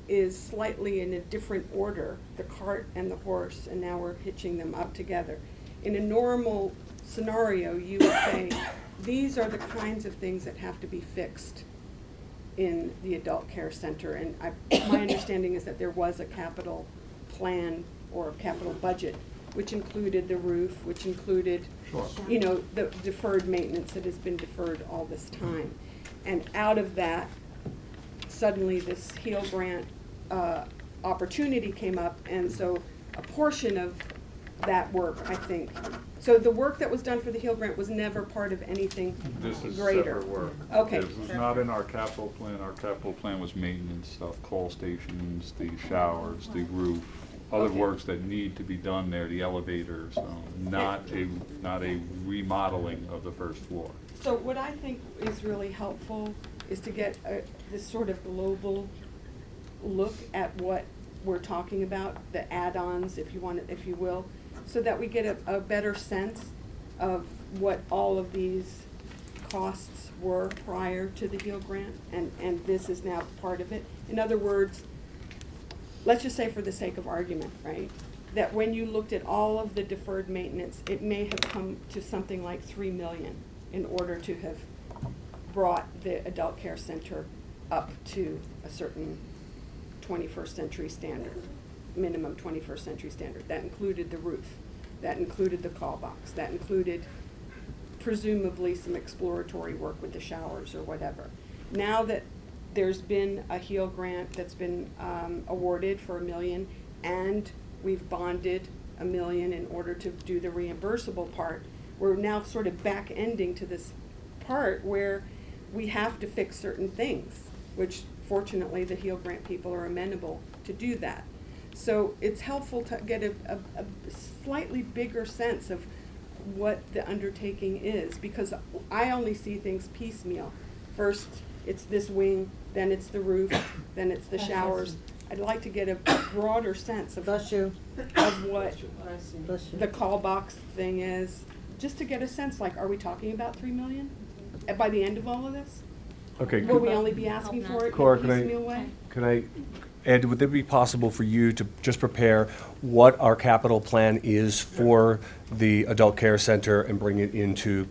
S1: is slightly in a different order, the cart and the horse, and now we're hitching them up together. In a normal scenario, you would say, these are the kinds of things that have to be fixed in the adult care center, and my understanding is that there was a capital plan or a capital budget, which included the roof, which included, you know, the deferred maintenance that has been deferred all this time. And out of that, suddenly this HEAL grant opportunity came up, and so a portion of that work, I think. So the work that was done for the HEAL grant was never part of anything
S2: This is
S21: greater.
S2: separate work.
S21: Okay.
S2: This is not in our capital plan. Our capital plan was maintenance stuff, call stations, the showers, the roof, other
S21: Okay.
S2: works that need to be done there, the elevators, not a remodeling of the first floor.
S1: So what I think is really helpful is to get this sort of global look at what we're talking about, the add-ons, if you want it, if you will, so that we get a better sense of what all of these costs were prior to the HEAL grant, and this is now part of it. In other words, let's just say for the sake of argument, right, that when you looked at all of the deferred maintenance, it may have come to something like $3 million in order to have brought the adult care center up to a certain 21st century standard, minimum 21st century standard. That included the roof, that included the call box, that included presumably some exploratory work with the showers or whatever. Now that there's been a HEAL grant that's been awarded for $1 million, and we've bonded $1 million in order to do the reimbursable part, we're now sort of back-ending to this part where we have to fix certain things, which fortunately the HEAL grant people are amenable to do that. So it's helpful to get a slightly bigger sense of what the undertaking is, because I only see things piecemeal. First, it's this wing, then it's the roof, then it's the showers. I'd like to get a broader sense of what the call box thing is, just to get a sense, like, are we talking about $3 million by the end of all of this?
S4: Okay.
S1: Will we only be asking for it
S4: Cora,
S1: in a piecemeal way?
S4: Ed, would it be possible for you to just prepare what our capital plan is for the adult care center and bring it into,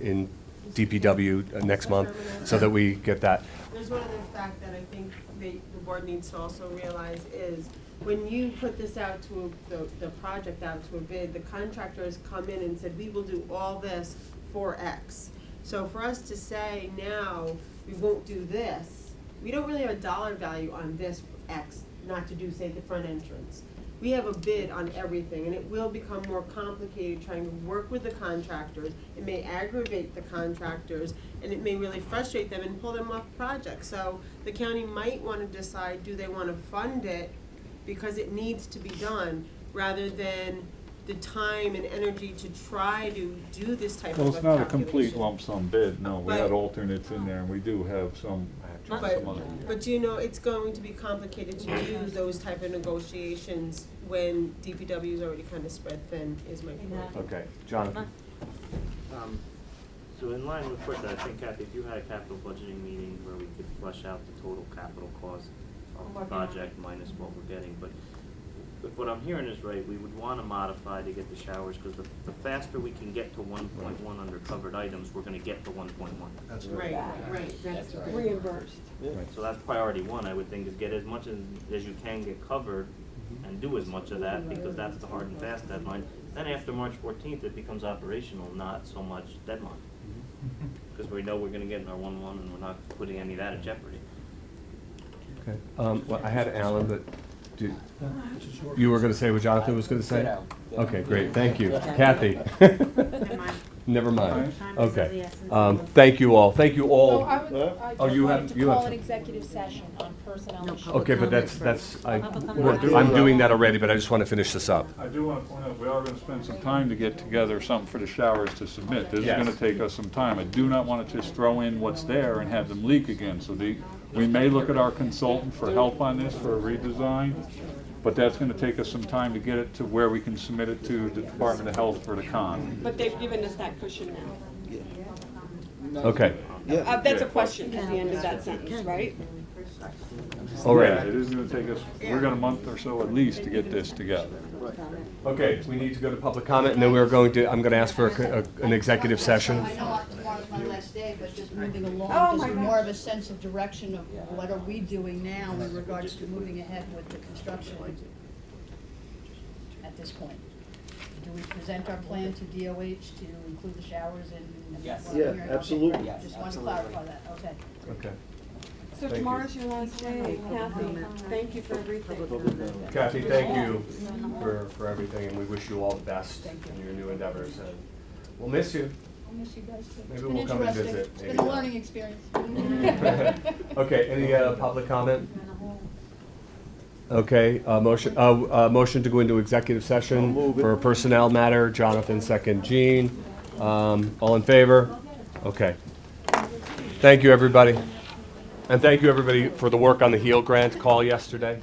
S4: in DPW next month, so that we get that?
S21: There's one other fact that I think the board needs to also realize is, when you put this out to, the project out to a bid, the contractors come in and said, we will do all this for X. So for us to say now, we won't do this, we don't really have a dollar value on this X, not to do, say, the front entrance. We have a bid on everything, and it will become more complicated trying to work with the contractors. It may aggravate the contractors, and it may really frustrate them and pull them off projects. So the county might want to decide, do they want to fund it because it needs to be done, rather than the time and energy to try to do this type
S2: Well,
S21: of
S2: it's
S21: a
S2: not a
S21: calculation.
S2: complete lump sum bid, no, we
S21: But-
S2: had alternates in there, and we do have some
S21: But you know, it's going to be complicated to do those type of negotiations when DPW's already kind of spread thin, is my point.
S4: Okay, Jonathan?
S11: So in line with what I think, Kathy, if you had a capital budgeting meeting where we could flesh out the total capital cost of the project minus what we're getting, but if what I'm hearing is right, we would want to modify to get the showers, because the faster we can get to 1.1 under covered items, we're going to get to 1.1.
S21: That's right, that's right.
S1: Reimbursed.
S11: So that's priority one, I would think, is get as much as you can get covered and do as much of that, because that's the hard and fast deadline. Then after March 14th, it becomes operational, not so much deadline. Because we know we're going to get in our 1.1 and we're not putting any of that at jeopardy.
S4: Okay. Well, I had Alan, but you were going to say what Jonathan was going to say? Okay, great, thank you. Kathy? Never mind. Okay. Thank you all. Thank you all.
S5: I
S4: Oh,
S5: just
S4: you
S5: wanted
S4: have-
S5: to
S4: you
S5: call
S4: have-
S5: an executive session on personnel issues.
S4: Okay, but I'm doing that already, but I just want to finish this up.
S2: I do want to point out, we are going to spend some time to get together something for the showers to submit. This is
S4: Yes.
S2: going to take us some time. I do not want to just throw in what's there and have them leak again. So we may look at our consultant for help on this for a redesign, but that's going to take us some time to get it to where we can submit it to the Department of Health for the con.
S1: But they've given us that cushion now.
S4: Okay.
S1: That's a question at the end of that sentence, right?
S4: All right.
S2: Yeah, it is going to take us, we're got a month or so at least to get this together.
S4: Okay, we need to go to public comment, and then I'm going to ask for an executive session.
S6: I know tomorrow's my last day, but just moving
S1: Oh,
S6: along,
S1: my
S6: just
S1: gosh.
S6: more of a sense of direction of what are we doing now in regards to moving ahead with the construction at this point? Do we present our plan to DOH to include the showers in?
S16: Yes.
S6: what I'm
S17: Yeah,
S6: hearing? Okay,
S17: absolutely.
S6: great.
S16: Yes,
S6: Just want to
S16: absolutely.
S6: clarify that, okay.
S4: Okay.
S1: So
S4: Thank you.
S1: tomorrow's your last day, Kathy, thank you for everything.
S4: Kathy, thank you for everything, and we wish you all the best in your new endeavors. And we'll miss you.
S6: I'll miss you guys too.
S4: Maybe
S6: It's been
S4: we'll come and
S6: interesting.
S4: visit,
S6: It's
S4: maybe
S6: been a
S4: not.
S6: learning experience.
S4: Okay, any public comment? Okay, motion to go into executive session for a personnel matter. Jonathan, second. Jean, all in favor? Okay. Thank you, everybody. And thank you, everybody, for the work on the HEAL grant call yesterday.